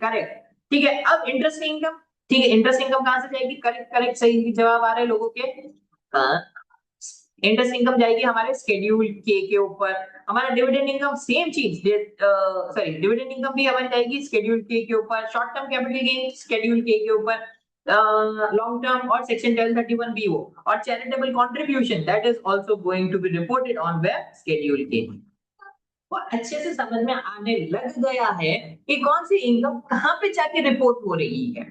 correct. ठीक है, अब इंटरेस्ट इनकम, ठीक है, इंटरेस्ट इनकम कहां से जाएगी? करेक्ट करेक्ट, सही जवाब आ रहे हैं लोगों के। इंटरेस्ट इनकम जाएगी हमारे शेड्यूल के ऊपर। हमारा डिविडेंड इनकम सेम चीज, सॉरी डिविडेंड इनकम भी हमारी जाएगी शेड्यूल के ऊपर। Short term capital gain schedule के ऊपर, लॉन्ग टर्म और सेक्शन 1031 बीओ, और charitable contribution that is also going to be reported on where? Schedule K. और अच्छे से समझ में आने लग गया है कि कौन सी इनकम कहां पे जाके रिपोर्ट हो रही है।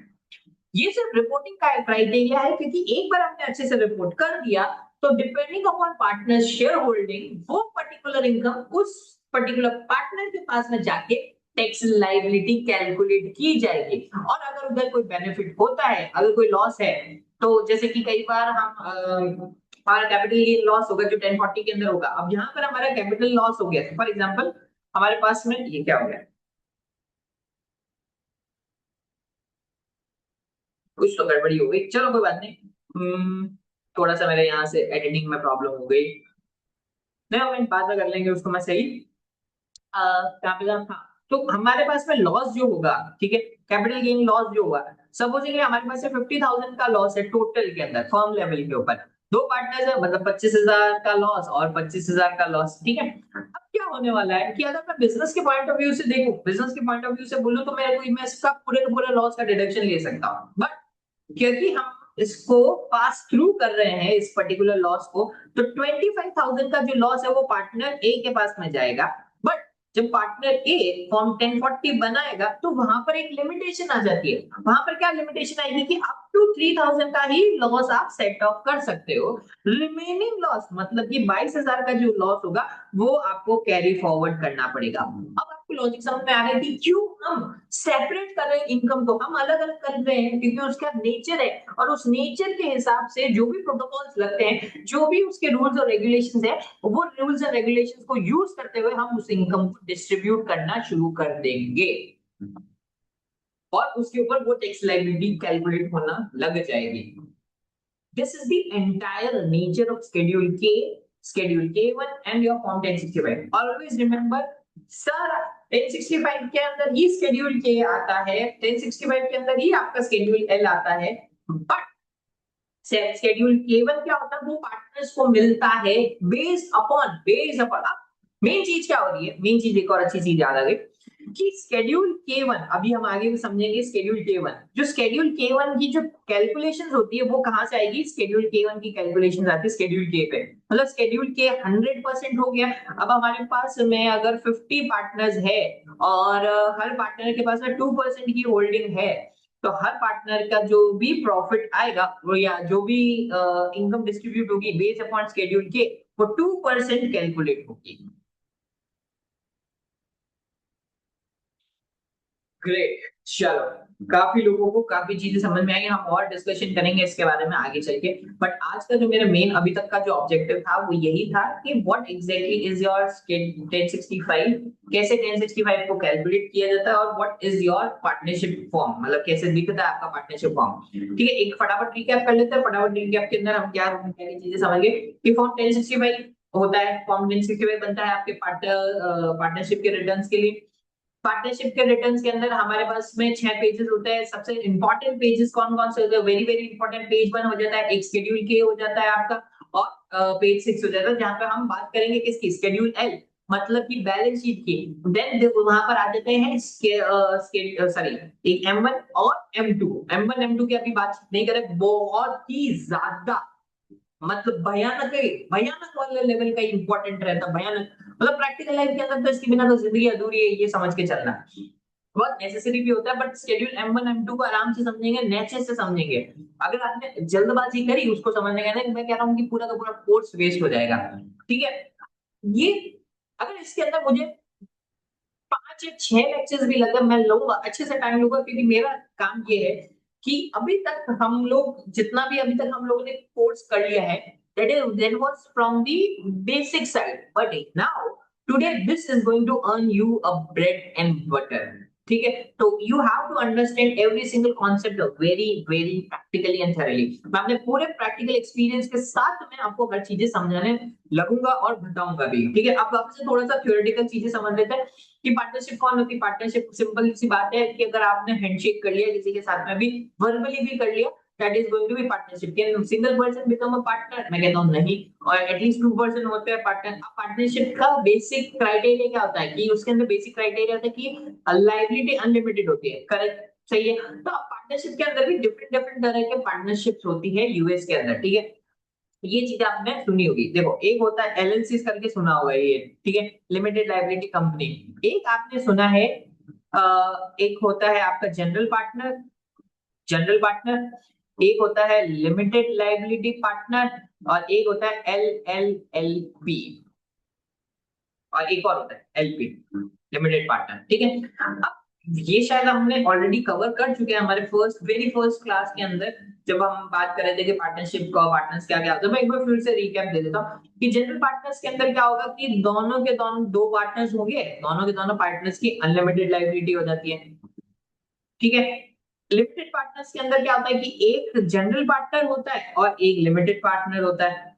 ये सिर्फ रिपोर्टिंग का क्राइटेरिया है, क्योंकि एक बार हमने अच्छे से रिपोर्ट कर दिया तो depending upon partner share holding वो पर्टिकुलर इनकम उस पर्टिकुलर पार्टनर के पास में जाके टैक्स लाइबिलिटी कैलकुलेट की जाएगी। और अगर उधर कोई बेनिफिट होता है, अगर कोई लॉस है, तो जैसे कि कई बार हम हमारा कैपिटल गेन लॉस होगा जो 1040 के अंदर होगा। अब यहाँ पर हमारा कैपिटल लॉस हो गया, फॉर एग्जाम्पल हमारे पास में ये क्या हो गया, कुछ तो गड़बड़ी हो गई, चलो कोई बात नहीं। थोड़ा सा मेरे यहाँ से एडिटिंग में प्रॉब्लम हो गई, नहीं हम बात में कर लेंगे उसको मैं सही। कहाँ पे था? हाँ, तो हमारे पास में लॉस जो होगा, ठीक है, कैपिटल गेन लॉस जो होगा, सपोजिंगली हमारे पास से 50,000 का लॉस है टोटल के अंदर फर्म लेवल के ऊपर, दो पार्टनर्स है मतलब 25,000 का लॉस और 25,000 का लॉस, ठीक है। अब क्या होने वाला है कि अगर मैं बिजनेस के पॉइंट ऑफ व्यू से देखूं, बिजनेस के पॉइंट ऑफ व्यू से बोलूं, तो मैं इसका पूरे के पूरे लॉस का डिडक्शन ले सकता हूँ, बट क्योंकि हम इसको पास थ्रू कर रहे हैं इस पर्टिकुलर लॉस को, तो 25,000 का जो लॉस है वो पार्टनर ए के पास में जाएगा। बट जब पार्टनर ए फॉर्म 1040 बनाएगा तो वहां पर एक लिमिटेशन आ जाती है। वहां पर क्या लिमिटेशन आएगी कि अप टू 3,000 का ही लॉस आप सेट ऑफ कर सकते हो। रिमेनिंग लॉस मतलब कि 22,000 का जो लॉस होगा वो आपको कैरी फॉरवर्ड करना पड़ेगा। अब आपको लॉजिक समझ में आ रहा है कि क्यों हम सेपरेट कर रहे हैं इनकम को, हम अलग अलग कर रहे हैं, क्योंकि उसका नेचर है और उस नेचर के हिसाब से जो भी प्रोटोकॉल्स लगते हैं, जो भी उसके रूल्स और रेगुलेशंस है, वो रूल्स एंड रेगुलेशंस को यूज करते हुए हम उस इनकम को डिस्ट्रीब्यूट करना शुरू कर देंगे और उसके ऊपर वो टैक्स लायबिलिटी कैलकुलेट होना लग जाएगी। This is the entire nature of Schedule K, Schedule K1 and your Form 1065. Always remember, sir 1065 के अंदर ही Schedule K आता है, 1065 के अंदर ही आपका Schedule L आता है, बट Schedule K1 क्या होता है, वो पार्टनर्स को मिलता है बेस्ड अपॉन मेन चीज क्या हो रही है, मेन चीज एक और अच्छी चीज याद आ गई कि स्केड्यूल के 1, अभी हम आगे भी समझेंगे स्केड्यूल के 1, जो स्केड्यूल के 1 की जो कैलकुलेशंस होती है वो कहां से आएगी, स्केड्यूल के 1 की कैलकुलेशंस आती है स्केड्यूल के पे, मतलब स्केड्यूल के 100% हो गया। अब हमारे पास में अगर 50 पार्टनर्स है और हर पार्टनर के पास में 2% की होल्डिंग है, तो हर पार्टनर का जो भी प्रॉफिट आएगा वो या जो भी इनकम डिस्ट्रीब्यूट होगी बेस्ड अपॉन स्केड्यूल के, वो 2% कैलकुलेट होगी। ग्रेट, चलो काफी लोगों को काफी चीजें समझ में आई, हम और डिस्कशन करेंगे इसके बारे में आगे चल के। बट आज का जो मेरा मेन अभी तक का जो ऑब्जेक्टिव था वो यही था कि व्हाट एग्जैक्टली इज योर 1065, कैसे 1065 को कैलकुलेट किया जाता है और what is your partnership form, मतलब कैसे दिखता है आपका पार्टनरशिप फॉर्म। ठीक है, एक फटाफट रिकैप कर लेते हैं। फटाफट रिकैप के अंदर हम क्या क्या चीजें समझ गए कि फॉर्म 1065 होता है, फॉर्म 1065 बनता है आपके पार्टनरशिप के रिटर्न्स के लिए। पार्टनरशिप के रिटर्न्स के अंदर हमारे पास में 6 पेजेस होते हैं। सबसे इंपॉर्टेंट पेजेस कौन कौन से होते हैं, वेरी वेरी इंपॉर्टेंट, पेज 1 हो जाता है, एक शेड्यूल के हो जाता है आपका, और पेज 6 हो जाता है जहां पे हम बात करेंगे किसकी, शेड्यूल एल, मतलब कि बैलेंस शीट की। देन देखो वहां पर आ जाते हैं सॉरी एक M1 और M2। M1 M2 की अभी बात नहीं करें, बहुत ही ज्यादा मतलब भयानक है, भयानक वाले लेवल का इंपॉर्टेंट रहता है, भयानक, मतलब प्रैक्टिकल लाइफ के अंदर तो इसके बिना तो जिंदगी अधूरी है, ये समझ के चलना बहुत नेसेसरी भी होता है। बट शेड्यूल M1 M2 को आराम से समझेंगे, नेचर से समझेंगे। अगर आपने जल्दबाजी करी उसको समझने का ना, मैं कह रहा हूँ कि पूरा का पूरा कोर्स वेस्ट हो जाएगा। ठीक है, ये अगर इसके अंदर मुझे 5 या 6 लेक्चर्स भी लगे मैं लूंगा, अच्छे से टाइम लूंगा, क्योंकि मेरा काम ये है कि अभी तक हम लोग जितना भी अभी तक हम लोगों ने कोर्स कर लिया है, that was from the basic side, but now today this is going to earn you a bread and butter। ठीक है, तो you have to understand every single concept very very practically and thoroughly. मैं अपने पूरे practical experience के साथ मैं आपको हर चीजें समझाने लगूंगा और बताऊंगा भी। ठीक है, अब आपसे थोड़ा सा थ्योरेटिकल चीजें समझ लेते हैं कि पार्टनरशिप कौन होती है। पार्टनरशिप सिंपल सी बात है कि अगर आपने हैंडशेक कर लिया किसी के साथ में भी, वर्बली भी कर लिया, that is going to be partnership. Can single person become a partner, मैं कहता हूं नहीं, और एटलीस्ट 2 पर्सन होते हैं पार्टनर। अब पार्टनरशिप का बेसिक क्राइटेरिया क्या होता है कि उसके अंदर बेसिक क्राइटेरिया होता है कि लायबिलिटी अनलिमिटेड होती है, करेक्ट, सही है। तो पार्टनरशिप के अंदर भी डिफरेंट डिफरेंट तरह के पार्टनरशिप्स होती है यूएस के अंदर। ठीक है, ये चीज आपने सुनी होगी, देखो एक होता है एलएलसी करके सुना होगा ये, ठीक है, लिमिटेड लाइबिलिटी कंपनी। एक आपने सुना है एक होता है आपका जनरल पार्टनर, एक होता है लिमिटेड लाइबिलिटी पार्टनर, और एक होता है LLLP, और एक और होता है LP, लिमिटेड पार्टनर। ठीक है, अब ये शायद हमने ऑलरेडी कवर कर चुके हैं हमारे वेरी फर्स्ट क्लास के अंदर, जब हम बात कर रहे थे कि पार्टनरशिप का पार्टनर्स क्या क्या होता है। मैं एक बार फिर से रिकैप दे देता हूँ कि जनरल पार्टनर्स के अंदर क्या होगा कि दोनों के दोनों दो पार्टनर्स होंगे, दोनों के दोनों पार्टनर्स की अनलिमिटेड लायबिलिटी हो जाती है। ठीक है, लिमिटेड पार्टनर्स के अंदर क्या होता है कि एक जनरल पार्टनर होता है और एक लिमिटेड पार्टनर होता है,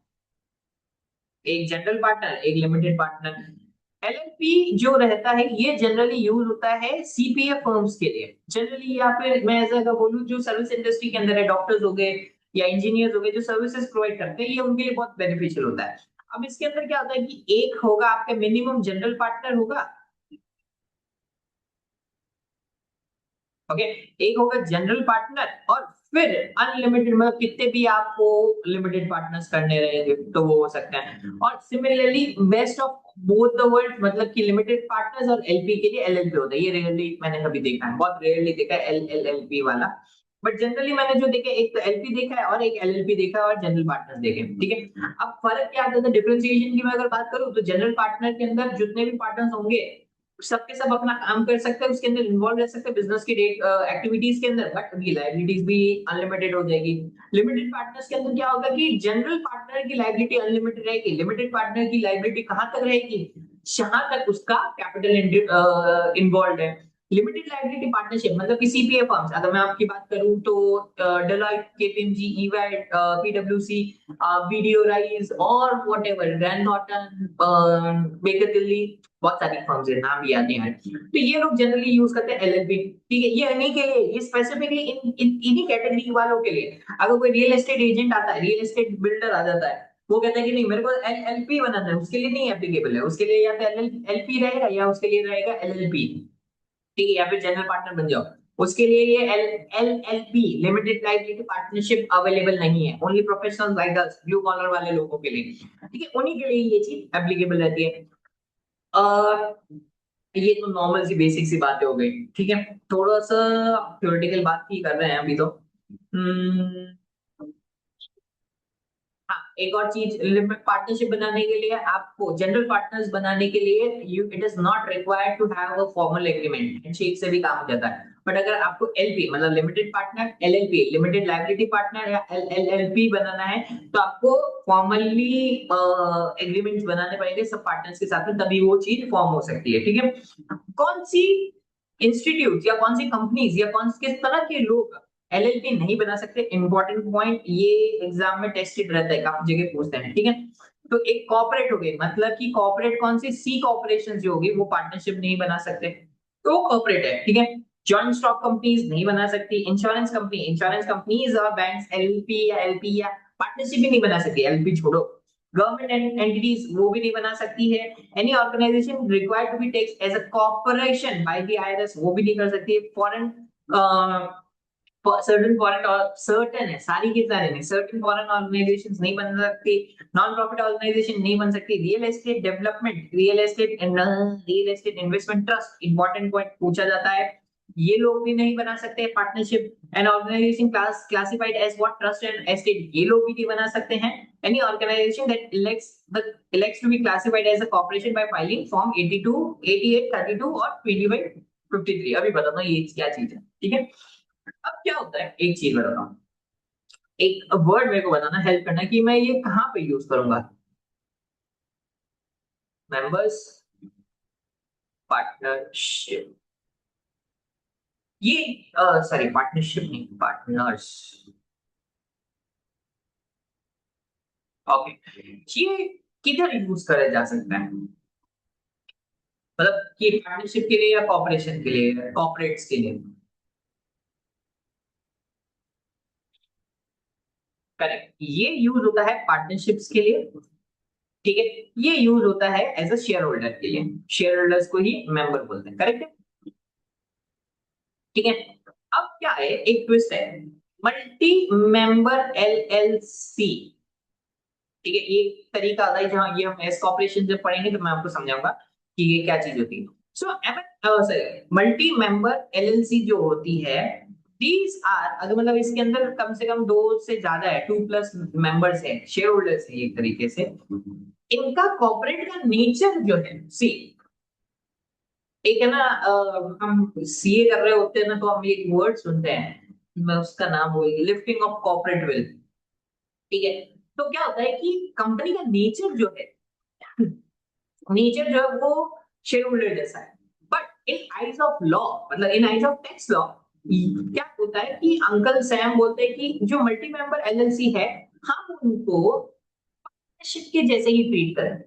एक जनरल पार्टनर एक लिमिटेड पार्टनर। एलएलपी जो रहता है ये जनरली यूज होता है सीपीए फर्म्स के लिए जनरली, या फिर मैं ऐसा अगर बोलूं जो सर्विस इंडस्ट्री के अंदर है, डॉक्टर्स हो गए या इंजीनियर्स हो गए जो सर्विसेज प्रोवाइड करते हैं, ये उनके लिए बहुत बेनिफिशियल होता है। अब इसके अंदर क्या होता है कि एक होगा आपका मिनिमम जनरल पार्टनर होगा, ओके, एक होगा जनरल पार्टनर, और फिर अनलिमिटेड मतलब कितने भी आपको लिमिटेड पार्टनर्स करने रहेंगे तो वो हो सकते हैं। और similarly best of both the world मतलब कि लिमिटेड पार्टनर्स और एलपी के लिए एलएलपी होता है। ये रेयरली मैंने कभी देखा है, बहुत रेयरली देखा है एलएलएलपी वाला, बट जनरली मैंने जो देखा एक तो एलपी देखा है और एक एलएलपी देखा है और जनरल पार्टनर्स देखे हैं। ठीक है, अब फर्क क्या आता है डिफरेंशिएशन की मैं अगर बात करूं तो जनरल पार्टनर के अंदर जितने भी पार्टनर्स होंगे सबके सब अपना काम कर सकते हैं, उसके अंदर इन्वॉल्व रह सकते हैं बिजनेस की एक्टिविटीज के अंदर, बट उनकी लाइबिलिटीज भी अनलिमिटेड हो जाएगी। लिमिटेड पार्टनर्स के अंदर क्या होगा कि जनरल पार्टनर की लाइबिलिटी अनलिमिटेड रहेगी, लिमिटेड पार्टनर की लाइबिलिटी कहां तक रहेगी, जहां तक उसका कैपिटल इन्वॉल्व है। लिमिटेड लाइबिलिटी पार्टनरशिप मतलब कि सीपीए फर्म्स, अगर मैं आपकी बात करूं तो डेलॉयट, केपीएमजी, ईवाई, पीडब्ल्यूसी, बीडीओ राइज और whatever, Grant Thornton, Baker Tilly, बहुत सारी फर्म्स है, नाम भी याद नहीं आ रहे, तो ये लोग जनरली यूज करते हैं एलएलपी। ठीक है, ये इन्हीं के लिए, ये स्पेसिफिकली इन्हीं कैटेगरी वालों के लिए। अगर कोई रियल एस्टेट एजेंट आता है, रियल एस्टेट बिल्डर आ जाता है, वो कहता है कि नहीं मेरे को एलएलपी बनाना है, उसके लिए नहीं एप्लीकेबल है, उसके लिए या तो एलएलपी रहेगा या उसके लिए रहेगा एलएलपी। ठीक है, या फिर जनरल पार्टनर बन जाओ, उसके लिए ये L L L P limited liability partnership available नहीं है, only professional like us blue collar वाले लोगों के लिए। ठीक है, उन्हीं के लिए ये चीज एप्लीकेबल रहती है। ये तो नॉर्मल सी बेसिक सी बातें हो गई। ठीक है, थोड़ा सा थ्योरेटिकल बात ही कर रहे हैं अभी तो। हम्म, हाँ, एक और चीज, पार्टनरशिप बनाने के लिए आपको जनरल पार्टनर्स बनाने के लिए you it is not required to have a formal agreement, handshake से भी काम हो जाता है। बट अगर आपको एलपी मतलब limited partner, LLP limited liability partner या एलएलपी बनाना है तो आपको फॉर्मली एग्रीमेंट्स बनाने पड़ेंगे सब पार्टनर्स के साथ में, तभी वो चीज फॉर्म हो सकती है। ठीक है, कौन सी इंस्टीट्यूट या कौन सी कंपनीज या कौन किस तरह के लोग एलएलपी नहीं बना सकते, इंपॉर्टेंट पॉइंट, ये एग्जाम में टेस्टेड रहता है, काफी जगह पूछते हैं। ठीक है, तो एक कॉर्पोरेट हो गई, मतलब कि कॉर्पोरेट कौन सी, सी कॉर्पोरेशन जो होगी वो पार्टनरशिप नहीं बना सकते, तो कॉर्पोरेट है। ठीक है, जॉइंट स्टॉक कंपनीज नहीं बना सकती, इंश्योरेंस कंपनीज और बैंक्स एलपी या एलपी या पार्टनरशिप भी नहीं बना सकती, एलपी छोड़ो। गवर्नमेंट एंटिटीज वो भी नहीं बना सकती है। Any organization required to be taxed as a corporation by the IRS वो भी नहीं कर सकती है। फॉरेन सर्टेन फॉरेन और सर्टेन है, सारी की सारी नहीं, सर्टेन फॉरेन ऑर्गेनाइजेशंस नहीं बन सकती, नॉन प्रॉफिट ऑर्गेनाइजेशन नहीं बन सकती, real estate development, real estate investment trust, important point पूछा जाता है, ये लोग भी नहीं बना सकते partnership. An organization classified as what, trust and estate, ये लोग भी नहीं बना सकते हैं। Any organization that elects to be classified as a corporation by filing form 82, 88, 32 और 25, 53। अभी बताता हूँ ये क्या चीज है। ठीक है, अब क्या होता है, एक चीज बताता हूँ, एक वर्ड मेरे को बताना, हेल्प करना कि मैं ये कहाँ पे यूज करूंगा। मेंबर्स पार्टनरशिप, ये सॉरी पार्टनरशिप नहीं, पार्टनर्स, ओके, ये किधर यूज करा जा सकता है, मतलब कि पार्टनरशिप के लिए या कॉर्पोरेशन के लिए, कॉर्पोरेट्स के लिए। करेक्ट, ये यूज होता है पार्टनरशिप्स के लिए। ठीक है, ये यूज होता है एज अ शेयर होल्डर के लिए, शेयर होल्डर्स को ही मेंबर बोलते हैं। करेक्ट है, ठीक है। अब क्या है, एक ट्विस्ट है, मल्टी मेंबर एलएलसी। ठीक है, ये तरीका आता है जहां ये हम एस कॉर्पोरेशन जब पढ़ेंगे तो मैं आपको समझाऊंगा कि ये क्या चीज होती है। सो मल्टी मेंबर एलएलसी जो होती है दीज आर, अगर मतलब इसके अंदर कम से कम दो से ज्यादा है, 2+ मेंबर्स है, शेयर होल्डर्स है एक तरीके से, इनका कॉर्पोरेट का नेचर जो है, सी एक है ना, हम सीए कर रहे होते हैं ना, तो हम एक वर्ड सुनते हैं, मैं उसका नाम बोलूंगी, लिफ्टिंग ऑफ कॉर्पोरेट वेल्थ। ठीक है, तो क्या होता है कि कंपनी का नेचर जो है, नेचर जो है वो शेयर होल्डर जैसा है, but in eyes of law, मतलब in eyes of tax law, क्या होता है कि अंकल सैम बोलते हैं कि जो मल्टी मेंबर एलएलसी है, हम उनको पार्टनरशिप के जैसे ही ट्रीट करें।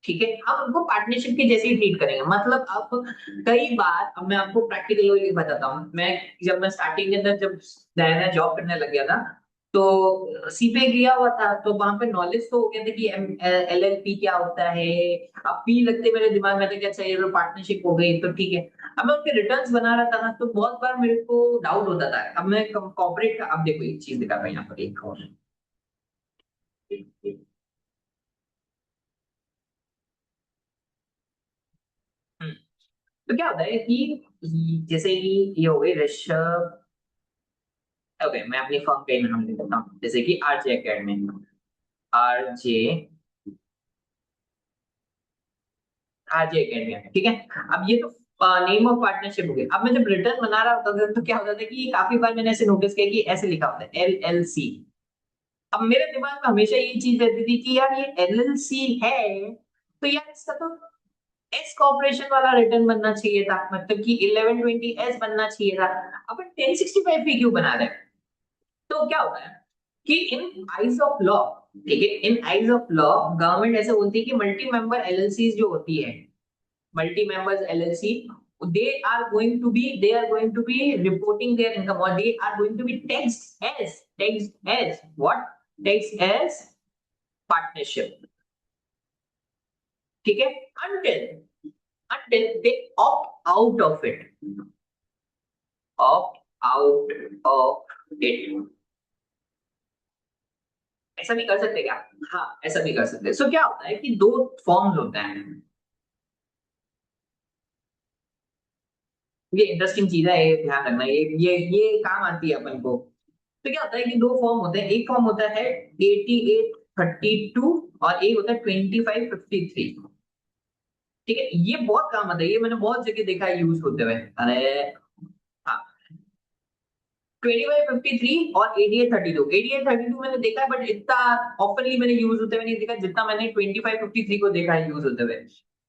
ठीक है, हम उनको पार्टनरशिप के जैसे ही ट्रीट करेंगे। मतलब अब कई बार, अब मैं आपको प्रैक्टिकली बताता हूँ, मैं जब मैं स्टार्टिंग के अंदर जब नया नया जॉब करने लग गया था, तो सीपे गया हुआ था, तो वहां पे नॉलेज तो हो गया था कि एलएलपी क्या होता है। अब पी लगते मेरे दिमाग में था कि अच्छा ये तो पार्टनरशिप हो गई तो ठीक है। अब मैं उनके रिटर्न्स बना रहा था ना, तो बहुत बार मेरे को डाउट होता था। अब मैं कॉर्पोरेट का, अब देखो एक चीज दिखा रहा हूं यहाँ पर, एक और। हम्म, तो क्या होता है कि जैसे कि ये हो गई ऋषभ। ओके, मैं अपनी फर्म का ही नाम ले लेता हूँ, जैसे कि RJ academy. RJ RJ academy, ठीक है। अब ये तो नेम ऑफ पार्टनरशिप हो गई। अब मैं जब रिटर्न बना रहा होता था, तो क्या होता था कि काफी बार मैंने ऐसे नोटिस किया कि ऐसे लिखा होता है LLC। अब मेरे दिमाग में हमेशा ये चीज रहती थी कि यार ये LLC है, तो यार इसका तो एस कॉर्पोरेशन वाला रिटर्न बनना चाहिए था, मतलब कि 1120 बनना चाहिए था। अपन 1065 पे क्यों बना रहे हैं? तो क्या होता है कि इन आइज ऑफ लॉ, ठीक है, इन आइज ऑफ लॉ गवर्नमेंट ऐसे बोलती है कि मल्टी मेंबर एलएलसी जो होती है, multi members LLC, they are going to be reporting their income, or they are going to be taxed as what, taxed as partnership। ठीक है, until until they opt out of it। ऐसा भी कर सकते क्या? हाँ, ऐसा भी कर सकते हैं। सो क्या होता है कि दो फॉर्म्स होते हैं। ये इंटरेस्टिंग चीज है, ये ध्यान रखना, ये काम आती है अपन को। तो क्या होता है कि दो फॉर्म होते हैं, एक फॉर्म होता है 8832, और एक होता है 2553। ठीक है, ये बहुत काम आता है, ये मैंने बहुत जगह देखा है यूज होते हुए। अरे हाँ, 2553 और 8832 मैंने देखा है, बट इतना ऑफनली मैंने यूज होते हुए नहीं देखा जितना मैंने 2553 को देखा है यूज होते हुए।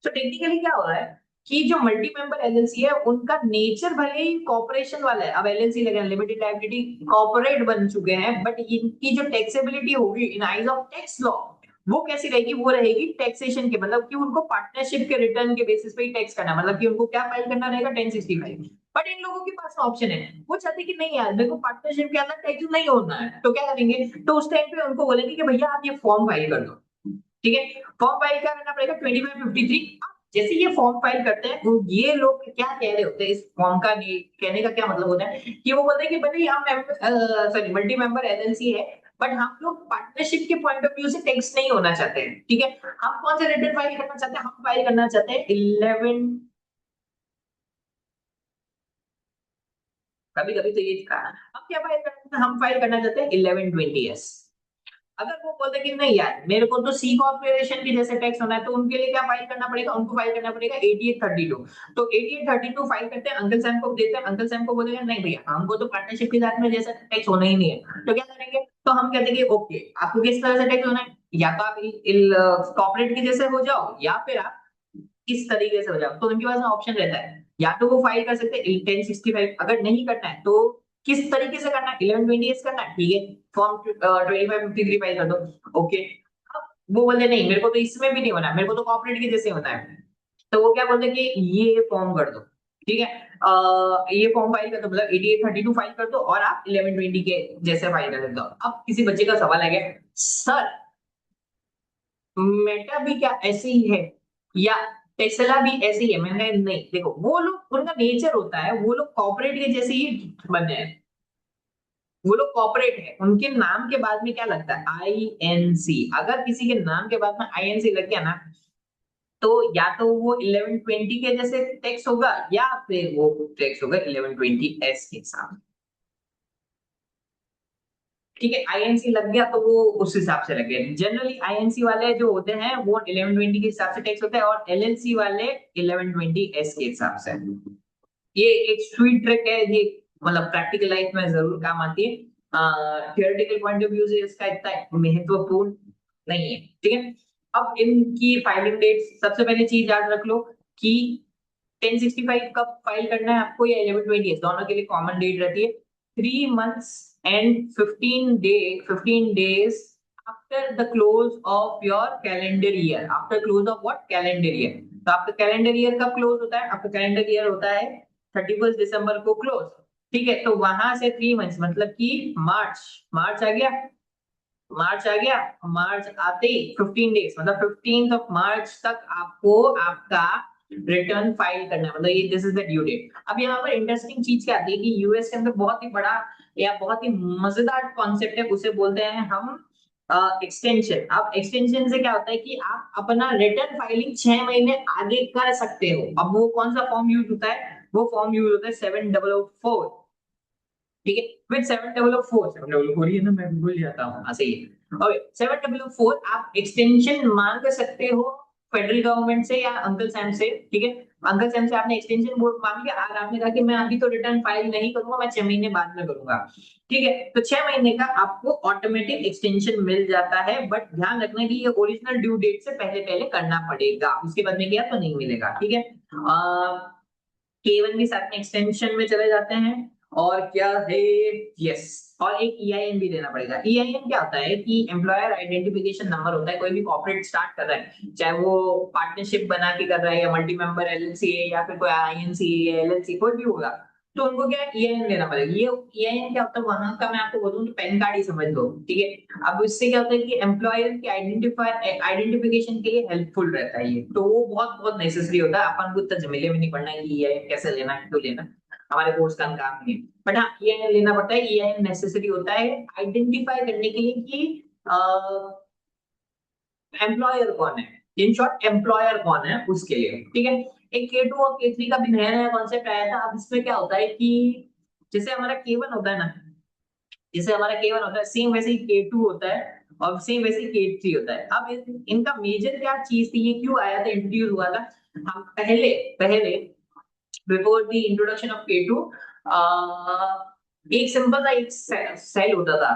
तो टेक्निकली क्या हो रहा है कि जो मल्टी मेंबर एलएलसी है, उनका नेचर भले ही कॉर्पोरेशन वाला है, अब एलएलसी लगे लिमिटेड लायबिलिटी कॉर्पोरेट बन चुके हैं, बट इनकी जो टैक्सेबिलिटी होगी इन आइज ऑफ टैक्स लॉ, वो कैसी रहेगी? वो रहेगी टैक्सेशन के, मतलब कि उनको पार्टनरशिप के रिटर्न के बेसिस पे ही टैक्स करना, मतलब कि उनको क्या फाइल करना रहेगा, 1065। बट इन लोगों के पास ऑप्शन है, वो चाहते हैं कि नहीं यार, मेरे को पार्टनरशिप के अंदर टैक्स नहीं होना है, तो क्या करेंगे? तो उस टाइम पे उनको बोलेंगे कि भैया आप ये फॉर्म फाइल कर दो। ठीक है, फॉर्म फाइल क्या करना पड़ेगा? 2553। जैसे ये फॉर्म फाइल करते हैं, तो ये लोग क्या कह रहे होते हैं इस फॉर्म का, कहने का क्या मतलब होता है कि वो बोलते हैं कि भले ही हम सॉरी मल्टी मेंबर एलएलसी है, बट हम लोग पार्टनरशिप के पॉइंट ऑफ व्यू से टैक्स नहीं होना चाहते हैं। ठीक है, हम कौन सा रिटर्न फाइल करना चाहते हैं? हम फाइल करना चाहते हैं 11। कभी कभी तो ये कहा, हम क्या फाइल करना, हम फाइल करना चाहते हैं 1120S। अगर वो बोलते कि नहीं यार, मेरे को तो सी कॉर्पोरेशन के जैसे टैक्स होना है, तो उनके लिए क्या फाइल करना पड़ेगा? उनको फाइल करना पड़ेगा 8832। तो 8832 फाइल करते हैं, अंकल सैम को देते हैं, अंकल सैम को बोलेगा नहीं भैया, हमको तो पार्टनरशिप के साथ में जैसा टैक्स होना ही नहीं है, तो क्या करेंगे? तो हम कहते हैं कि ओके, आपको किस तरह से टैक्स होना है, या तो आप कॉर्पोरेट के जैसे हो जाओ, या फिर आप किस तरीके से हो जाओ। तो उनके पास में ऑप्शन रहता है, या तो वो फाइल कर सकते हैं 1065, अगर नहीं करना है तो किस तरीके से करना है, 1120 करना है, ठीक है, फॉर्म 2553 फाइल कर दो। ओके, अब वो बोलते नहीं, मेरे को तो इसमें भी नहीं होना है, मेरे को तो कॉर्पोरेट के जैसे होना है, तो वो क्या बोलते हैं कि ये फॉर्म कर दो। ठीक है, ये फॉर्म फाइल कर दो, मतलब 8832 फाइल कर दो, और आप 1120 के जैसे फाइल कर सकते हो। अब किसी बच्चे का सवाल आ गया, सर मेटा भी क्या ऐसे ही है, या टेस्ला भी ऐसे ही है? मैंने कहा, नहीं, देखो वो लोग, उनका नेचर होता है, वो लोग कॉर्पोरेट के जैसे ही बने हैं। वो लोग कॉर्पोरेट है, उनके नाम के बाद में क्या लगता है? INC। अगर किसी के नाम के बाद में INC लग गया ना, तो या तो वो 1120 के जैसे टैक्स होगा या फिर वो टैक्स होगा 1120 एस के हिसाब। ठीक है, आईएनसी लग गया तो वो उस हिसाब से लग गया। जनरली आईएनसी वाले जो होते हैं वो 1120 के हिसाब से टैक्स होता है और एलएलसी वाले 1120 एस के हिसाब से। ये एक स्वीट ट्रिक है ये, मतलब प्रैक्टिकल लाइफ में जरूर काम आती है। थियोरेटिकल पॉइंट ऑफ व्यू से इसका इतना महत्वपूर्ण नहीं है। ठीक है, अब इनकी फाइलिंग डेट सबसे पहले चीज याद रख लो कि 1065 कब फाइल करना है आपको या 1120 दोनों के लिए कॉमन डेट रहती है। 3 months and 15 days after the close of your calendar year, after close of what calendar year। तो आपका कैलेंडर ईयर कब क्लोज होता है? आपका कैलेंडर ईयर होता है 31 दिसंबर को क्लोज। ठीक है, तो वहां से 3 months मतलब कि मार्च, मार्च आ गया, मार्च आ गया, मार्च आते ही 15 डेज मतलब 15 मार्च तक आपको आपका रिटर्न फाइल करना है। मतलब ये this is the due date. अब यहाँ पर इंटरेस्टिंग चीज क्या आती है कि यूएस के अंदर बहुत ही बड़ा या बहुत ही मजेदार कॉन्सेप्ट है, उसे बोलते हैं हम एक्सटेंशन। अब एक्सटेंशन से क्या होता है कि आप अपना रिटर्न फाइलिंग 6 महीने आगे कर सकते हो। अब वो कौन सा फॉर्म यूज होता है? वो फॉर्म यूज होता है 7004। ठीक है, विद 7004, 7004 ही है ना, मैं भूल जाता हूँ, हाँ सही है। ओके, 7004 आप एक्सटेंशन मांग सकते हो फेडरल गवर्नमेंट से या अंकल सैम से। ठीक है, अंकल सैम से आपने एक्सटेंशन बोर्ड मांग लिया और आपने कहा कि मैं अभी तो रिटर्न फाइल नहीं करूंगा, मैं 6 महीने बाद में करूंगा। ठीक है, तो 6 महीने का आपको ऑटोमेटिक एक्सटेंशन मिल जाता है, बट ध्यान रखना कि ये ओरिजिनल ड्यू डेट से पहले पहले करना पड़ेगा, उसके बाद में किया तो नहीं मिलेगा। ठीक है, K1 भी साथ में एक्सटेंशन में चले जाते हैं। और क्या है, यस, और एक ईआईएन भी देना पड़ेगा। ईआईएन क्या होता है कि एम्प्लॉयर आइडेंटिफिकेशन नंबर होता है। कोई भी कॉर्पोरेट स्टार्ट कर रहा है, चाहे वो पार्टनरशिप बना के कर रहा है या मल्टी मेंबर एलएलसी है या फिर कोई आईएनसी है, एलएलसी कोई भी होगा, तो उनको क्या ईआईएन देना पड़ेगा। ये ईआईएन क्या होता है वहां का, मैं आपको बोलूँ तो पैन कार्ड ही समझ लो। ठीक है, अब इससे क्या होता है कि एम्प्लॉयर की आइडेंटिफिकेशन के लिए हेल्पफुल रहता है ये, तो वो बहुत बहुत नेसेसरी होता है। अपन को इतना झमेले में नहीं पड़ना है कि ईआईएन कैसे लेना है, क्यों लेना, हमारे कोर्स का काम नहीं है। बट हाँ, ईआईएन लेना पड़ता है। ईआईएन नेसेसरी होता है आइडेंटिफाई करने के लिए कि एम्प्लॉयर कौन है, इन शॉर्ट एम्प्लॉयर कौन है उसके लिए। ठीक है, एक K2 और K3 का भी नया नया कॉन्सेप्ट आया था। अब इसमें क्या होता है कि जैसे हमारा K1 होता है ना, जैसे हमारा K1 होता है सेम वैसे ही K2 होता है और सेम वैसे ही K3 होता है। अब इनका मेजर क्या चीज थी, ये क्यों आया था, इंट्रोड्यूस हुआ था? हम पहले पहले before the introduction of K2 एक सिंपल सा एक सेल होता था,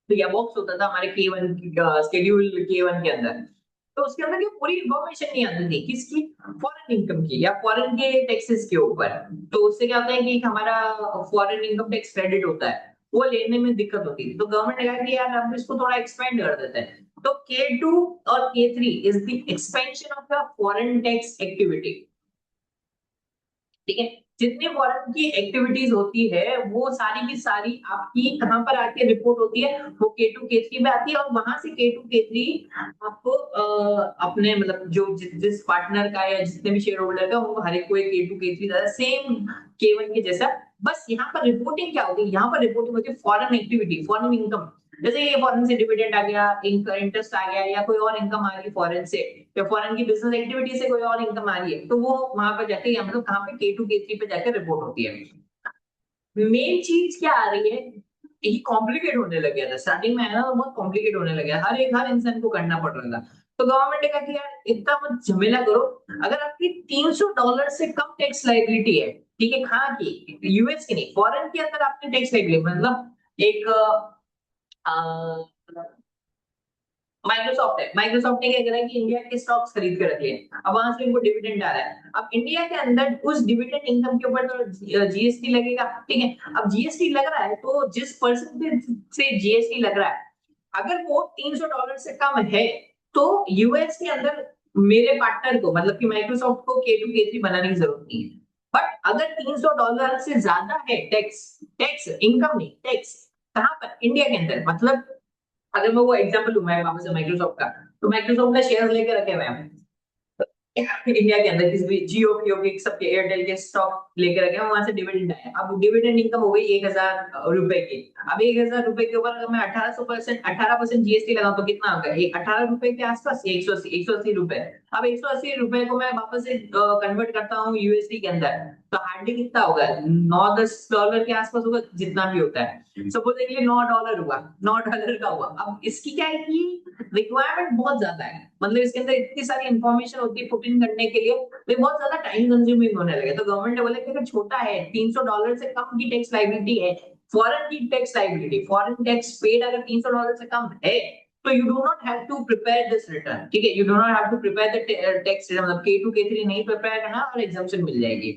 तो या बॉक्स होता था हमारे K1 शेड्यूल K1 के अंदर। तो उसके अंदर ये पूरी इंफॉर्मेशन नहीं आती थी किसकी, फॉरेन इनकम की या फॉरेन के टैक्सेस के ऊपर। तो उससे क्या होता है कि हमारा फॉरेन इनकम टैक्स क्रेडिट होता है, वो लेने में दिक्कत होती थी। तो गवर्नमेंट ने कहा कि यार हम इसको थोड़ा एक्सपेंड कर देते हैं। तो K2 और K3 is the expansion of the foreign tax activity. ठीक है, जितनी फॉरेन की एक्टिविटीज होती है वो सारी की सारी आपकी कहां पर आके रिपोर्ट होती है, वो K2 K3 में आती है। और वहां से K2 K3 आपको अपने मतलब जो जिस पार्टनर का या जितने भी शेयर होल्डर का, वो हर एक को K2 K3 सेम K1 के जैसा। बस यहाँ पर रिपोर्टिंग क्या होगी, यहाँ पर रिपोर्टिंग होती है फॉरेन एक्टिविटी, फॉरेन इनकम। जैसे ये फॉरेन से डिविडेंड आ गया, इंटरेस्ट आ गया, या कोई और इनकम आ रही है फॉरेन से, या फॉरेन की बिजनेस एक्टिविटी से कोई और इनकम आ रही है, तो वो वहां पर जाके या मतलब कहाँ पे K2 K3 पे जाकर रिपोर्ट होती है। मेन चीज क्या आ रही है, ये कॉम्प्लिकेट होने लग गया था स्टार्टिंग में, है ना, तो बहुत कॉम्प्लिकेट होने लग गया, हर इंसान को करना पड़ रहा था। तो गवर्नमेंट ने कहा कि यार इतना मत झमेला करो। अगर आपकी $300 से कम टैक्स लाइबिलिटी है, ठीक है, कहाँ की, यूएस की नहीं, फॉरेन के अंदर आपने टैक्स लाइबिलिटी मतलब एक माइक्रोसॉफ्ट है, माइक्रोसॉफ्ट ने क्या करा है कि इंडिया के स्टॉक्स खरीद के रखे हैं, अब वहां से इनको डिविडेंड आ रहा है। अब इंडिया के अंदर उस डिविडेंड इनकम के ऊपर तो जीएसटी लगेगा। ठीक है, अब जीएसटी लग रहा है तो जिस परसेंटेज से जीएसटी लग रहा है, अगर वो $300 से कम है, तो यूएस के अंदर मेरे पार्टनर को मतलब कि माइक्रोसॉफ्ट को K2 K3 बनाने की जरूरत नहीं है। बट अगर $300 से ज्यादा है टैक्स, टैक्स इनकम नहीं, टैक्स कहां पर, इंडिया के अंदर, मतलब अगर मैं वो एग्जांपल लूं मैं वापस से माइक्रोसॉफ्ट का, तो माइक्रोसॉफ्ट ने शेयर लेके रखे हुए हैं, इंडिया के अंदर किसी भी जियो की होगी, सबके एयरटेल के स्टॉक लेकर रखे हैं, वहां से डिविडेंड आया। अब डिविडेंड इनकम हो गई 1,000 रुपए की। अब 1,000 रुपए के ऊपर अगर मैं 18% जीएसटी लगाऊं तो कितना होगा, एक 18 रुपए के आसपास, 180 रुपए। अब 180 रुपए को मैं वापस से कन्वर्ट करता हूँ यूएसडी के अंदर, तो हार्डली कितना होगा, 9-10 डॉलर के आसपास होगा, जितना भी होता है। सपोज के लिए $9 हुआ, $9 का हुआ। अब इसकी क्या है कि रिक्वायरमेंट बहुत ज्यादा है, मतलब इसके अंदर इतनी सारी इंफॉर्मेशन होती है पुट इन करने के लिए, तो ये बहुत ज्यादा टाइम कंज्यूमिंग होने लगे। तो गवर्नमेंट ने बोला कि अगर छोटा है, $300 से कम की टैक्स लाइबिलिटी है, फॉरेन की tax liability, foreign tax paid अगर $300 से कम है, तो you do not have to prepare this return. ठीक है, you do not have to prepare the tax return, मतलब K2 K3 नहीं प्रिपेयर करना और एग्जाम्पशन मिल जाएगी।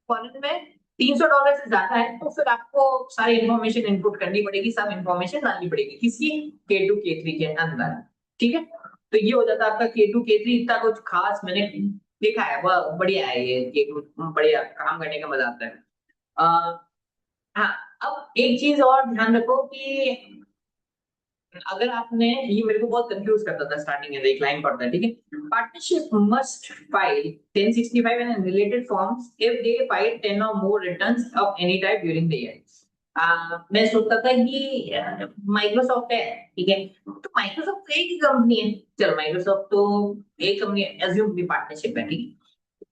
फॉरेन में $300 से ज्यादा है तो फिर आपको सारी इंफॉर्मेशन इनपुट करनी पड़ेगी, सब इंफॉर्मेशन डालनी पड़ेगी किसी K2 K3 के अंदर। ठीक है, तो ये हो जाता है आपका K2 K3। इतना कुछ खास मैंने देखा है, वह बढ़िया है ये K2, बढ़िया काम करने का मजा आता है। हाँ, अब एक चीज और ध्यान रखो कि अगर आपने, ये मेरे को बहुत कंफ्यूज करता था स्टार्टिंग में, एक लाइन पढ़ता है, ठीक है, partnership must file 1065 and related forms if they file 10 और more returns of any type during the year. मैं सोचता था कि माइक्रोसॉफ्ट है, ठीक है, तो माइक्रोसॉफ्ट एक ही कंपनी है, चलो माइक्रोसॉफ्ट तो एक कंपनी एज्यूम की पार्टनरशिप है, ठीक है,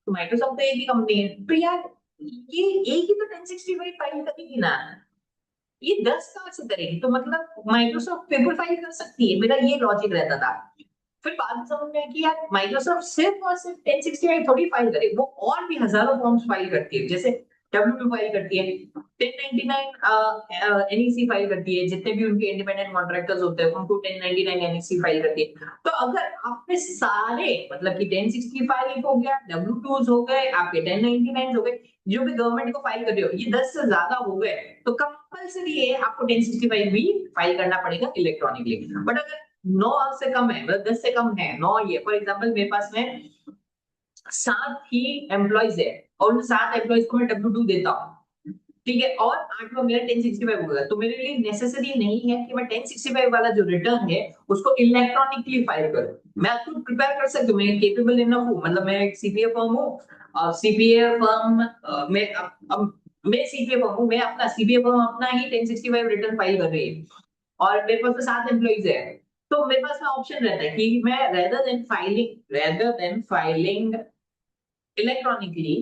तो माइक्रोसॉफ्ट तो एक ही कंपनी है, तो यार ये एक ही तो 1065 फाइल करेगी ना, ये 10 कहाँ से करेगी, तो मतलब माइक्रोसॉफ्ट पेपर फाइल कर सकती है, मेरा ये लॉजिक रहता था। फिर बाद में समझ में आया कि यार माइक्रोसॉफ्ट सिर्फ और सिर्फ 1065 थोड़ी फाइल करे, वो और भी हजारों फॉर्म्स फाइल करती है, जैसे W2 फाइल करती है, 1099 एनईसी फाइल करती है, जितने भी उनके इंडिपेंडेंट कॉन्ट्रैक्टर्स होते हैं उनको 1099 एनईसी फाइल करती है। तो अगर आपने सारे, मतलब कि 1065 हो गया, W2s हो गए, आपके 1099 हो गए, जो भी गवर्नमेंट को फाइल कर रहे हो, ये 10 से ज्यादा हो गए, तो कंपल्सरी है आपको 1065 भी फाइल करना पड़ेगा इलेक्ट्रॉनिकली। बट अगर 9 से कम है, मतलब 10 से कम है, 9 ये फॉर एग्जांपल मेरे पास में 7 ही एम्प्लॉयज है, और उन 7 एम्प्लॉयज को मैं W2 देता हूँ, ठीक है, और 8 में मेरा 1065 होगा, तो मेरे लिए नेसेसरी नहीं है कि मैं 1065 वाला जो रिटर्न है उसको इलेक्ट्रॉनिकली फाइल करूं। मैं खुद प्रिपेयर कर सकती हूँ, मैं केपेबल इनफ हूँ, मतलब मैं एक सीपीए फर्म हूँ, सीपीए फर्म में अब मैं सीपीए फर्म हूँ, मैं अपना सीपीए फर्म अपना ही 1065 रिटर्न फाइल कर रही है, और मेरे पास तो 7 एम्प्लॉइज है, तो मेरे पास में ऑप्शन रहता है कि मैं रेदर देन फाइलिंग इलेक्ट्रॉनिकली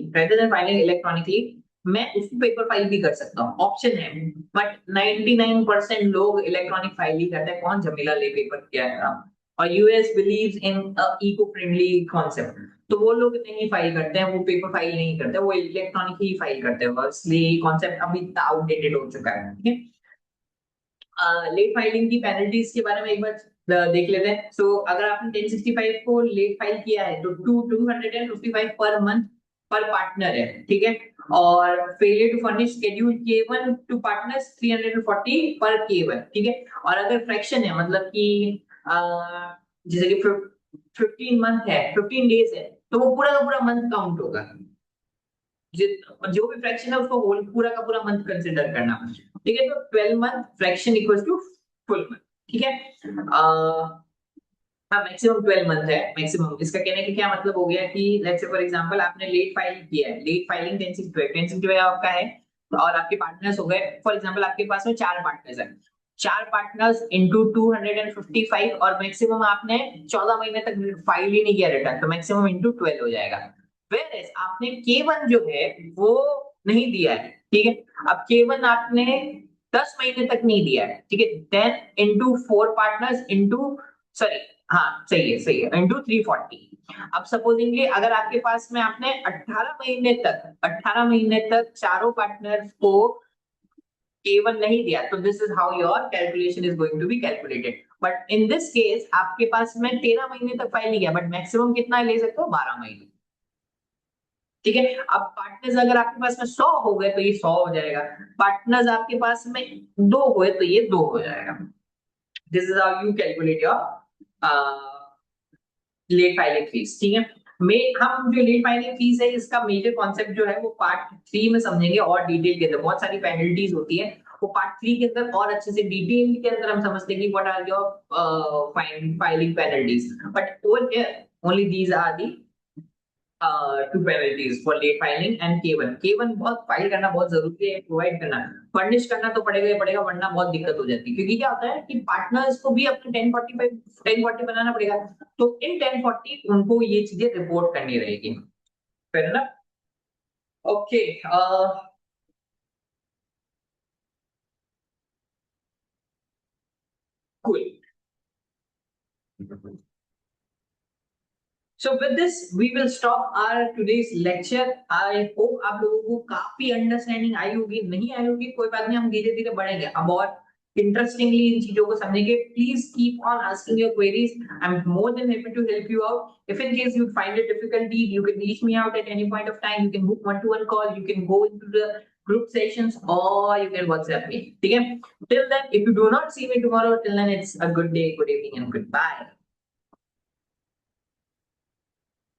मैं उसको पेपर फाइल भी कर सकता हूँ, ऑप्शन है। बट 99% लोग इलेक्ट्रॉनिक फाइल ही करते हैं, कौन झमेला ले पेपर किया है काम। और US believes in eco friendly concept, तो वो लोग नहीं फाइल करते हैं, वो पेपर फाइल नहीं करते, वो इलेक्ट्रॉनिक ही फाइल करते हैं, इसलिए कॉन्सेप्ट अभी आउटडेटेड हो चुका है। ठीक है, लेट फाइलिंग की पेनल्टीज के बारे में एक बार देख लेते हैं। सो अगर आपने 1065 को लेट फाइल किया है तो 255 पर मंथ पर पार्टनर है, ठीक है, और failure to furnish schedule K1 to partners 340 पर K1, ठीक है। और अगर फ्रैक्शन है, मतलब कि जैसे कि 15 मंथ है, 15 डेज है, तो वो पूरा का पूरा मंथ काउंट होगा, जो भी फ्रैक्शन है उसको होल पूरा का पूरा मंथ कंसिडर करना। ठीक है, तो 12 month fraction equals to full month. ठीक है, हाँ मैक्सिमम 12 मंथ है मैक्सिमम। इसका कहने का क्या मतलब हो गया कि लेट्स से फॉर एग्जांपल आपने लेट फाइल किया है, लेट फाइलिंग 1065 आपका है, और आपके पार्टनर्स हो गए, फॉर एग्जांपल आपके पास में 4 पार्टनर्स हैं, 4 पार्टनर्स इंटू 255, और मैक्सिमम आपने 14 महीने तक फाइल ही नहीं किया रिटर्न, तो मैक्सिमम इंटू 12 हो जाएगा। वेयर आपने K1 जो है वो नहीं दिया है, ठीक है, अब K1 आपने 10 महीने तक नहीं दिया है, ठीक है, then into 4 partners into, sorry, हाँ सही है इंटू 340। अब सपोजिंगली अगर आपके पास में आपने 18 महीने तक चारों पार्टनर्स को केवल नहीं दिया, तो this is how your calculation is going to be calculated. But in this case आपके पास में 13 महीने तक फाइल नहीं किया, बट मैक्सिमम कितना ले सकते हो, 12 महीने। ठीक है, अब पार्टनर्स अगर आपके पास में 100 हो गए तो ये 100 हो जाएगा, पार्टनर्स आपके पास में 2 हुए तो ये 2 हो जाएगा। This is how you calculate your late filing fees. ठीक है, हम जो लेट फाइलिंग फीस है इसका मेजर कॉन्सेप्ट जो है वो पार्ट 3 में समझेंगे, और डिटेल के अंदर बहुत सारी पेनल्टीज होती है, वो पार्ट 3 के अंदर और अच्छे से डिटेल के अंदर हम समझते हैं कि what are your filing penalties. But over here only these are the two penalties for late filing and K1 बहुत फाइल करना बहुत जरूरी है, प्रोवाइड करना, फर्निश करना तो पड़ेगा ही पड़ेगा, वरना बहुत दिक्कत हो जाती है। क्योंकि क्या होता है कि पार्टनर्स को भी अपने 1040 बनाना पड़ेगा, तो इन 1040 उनको ये चीजें रिपोर्ट करनी रहेगी। फिर ना okay cool. So with this, we will stop our today's lecture. I hope आप लोगों को काफी अंडरस्टैंडिंग आई होगी, नहीं आई होगी कोई बात नहीं, हम धीरे धीरे बढ़ेंगे, अब और इंटरेस्टिंगली इन चीजों को समझेंगे। Please keep on asking your queries, I am more than happy to help you out. If in case you find it difficulty, you can reach me out at any point of time, you can book one-to-one call, you can go into the group sessions, or you can WhatsApp me, ठीक है? Till then, if you do not see me tomorrow, till then it's a good day, good evening and goodbye.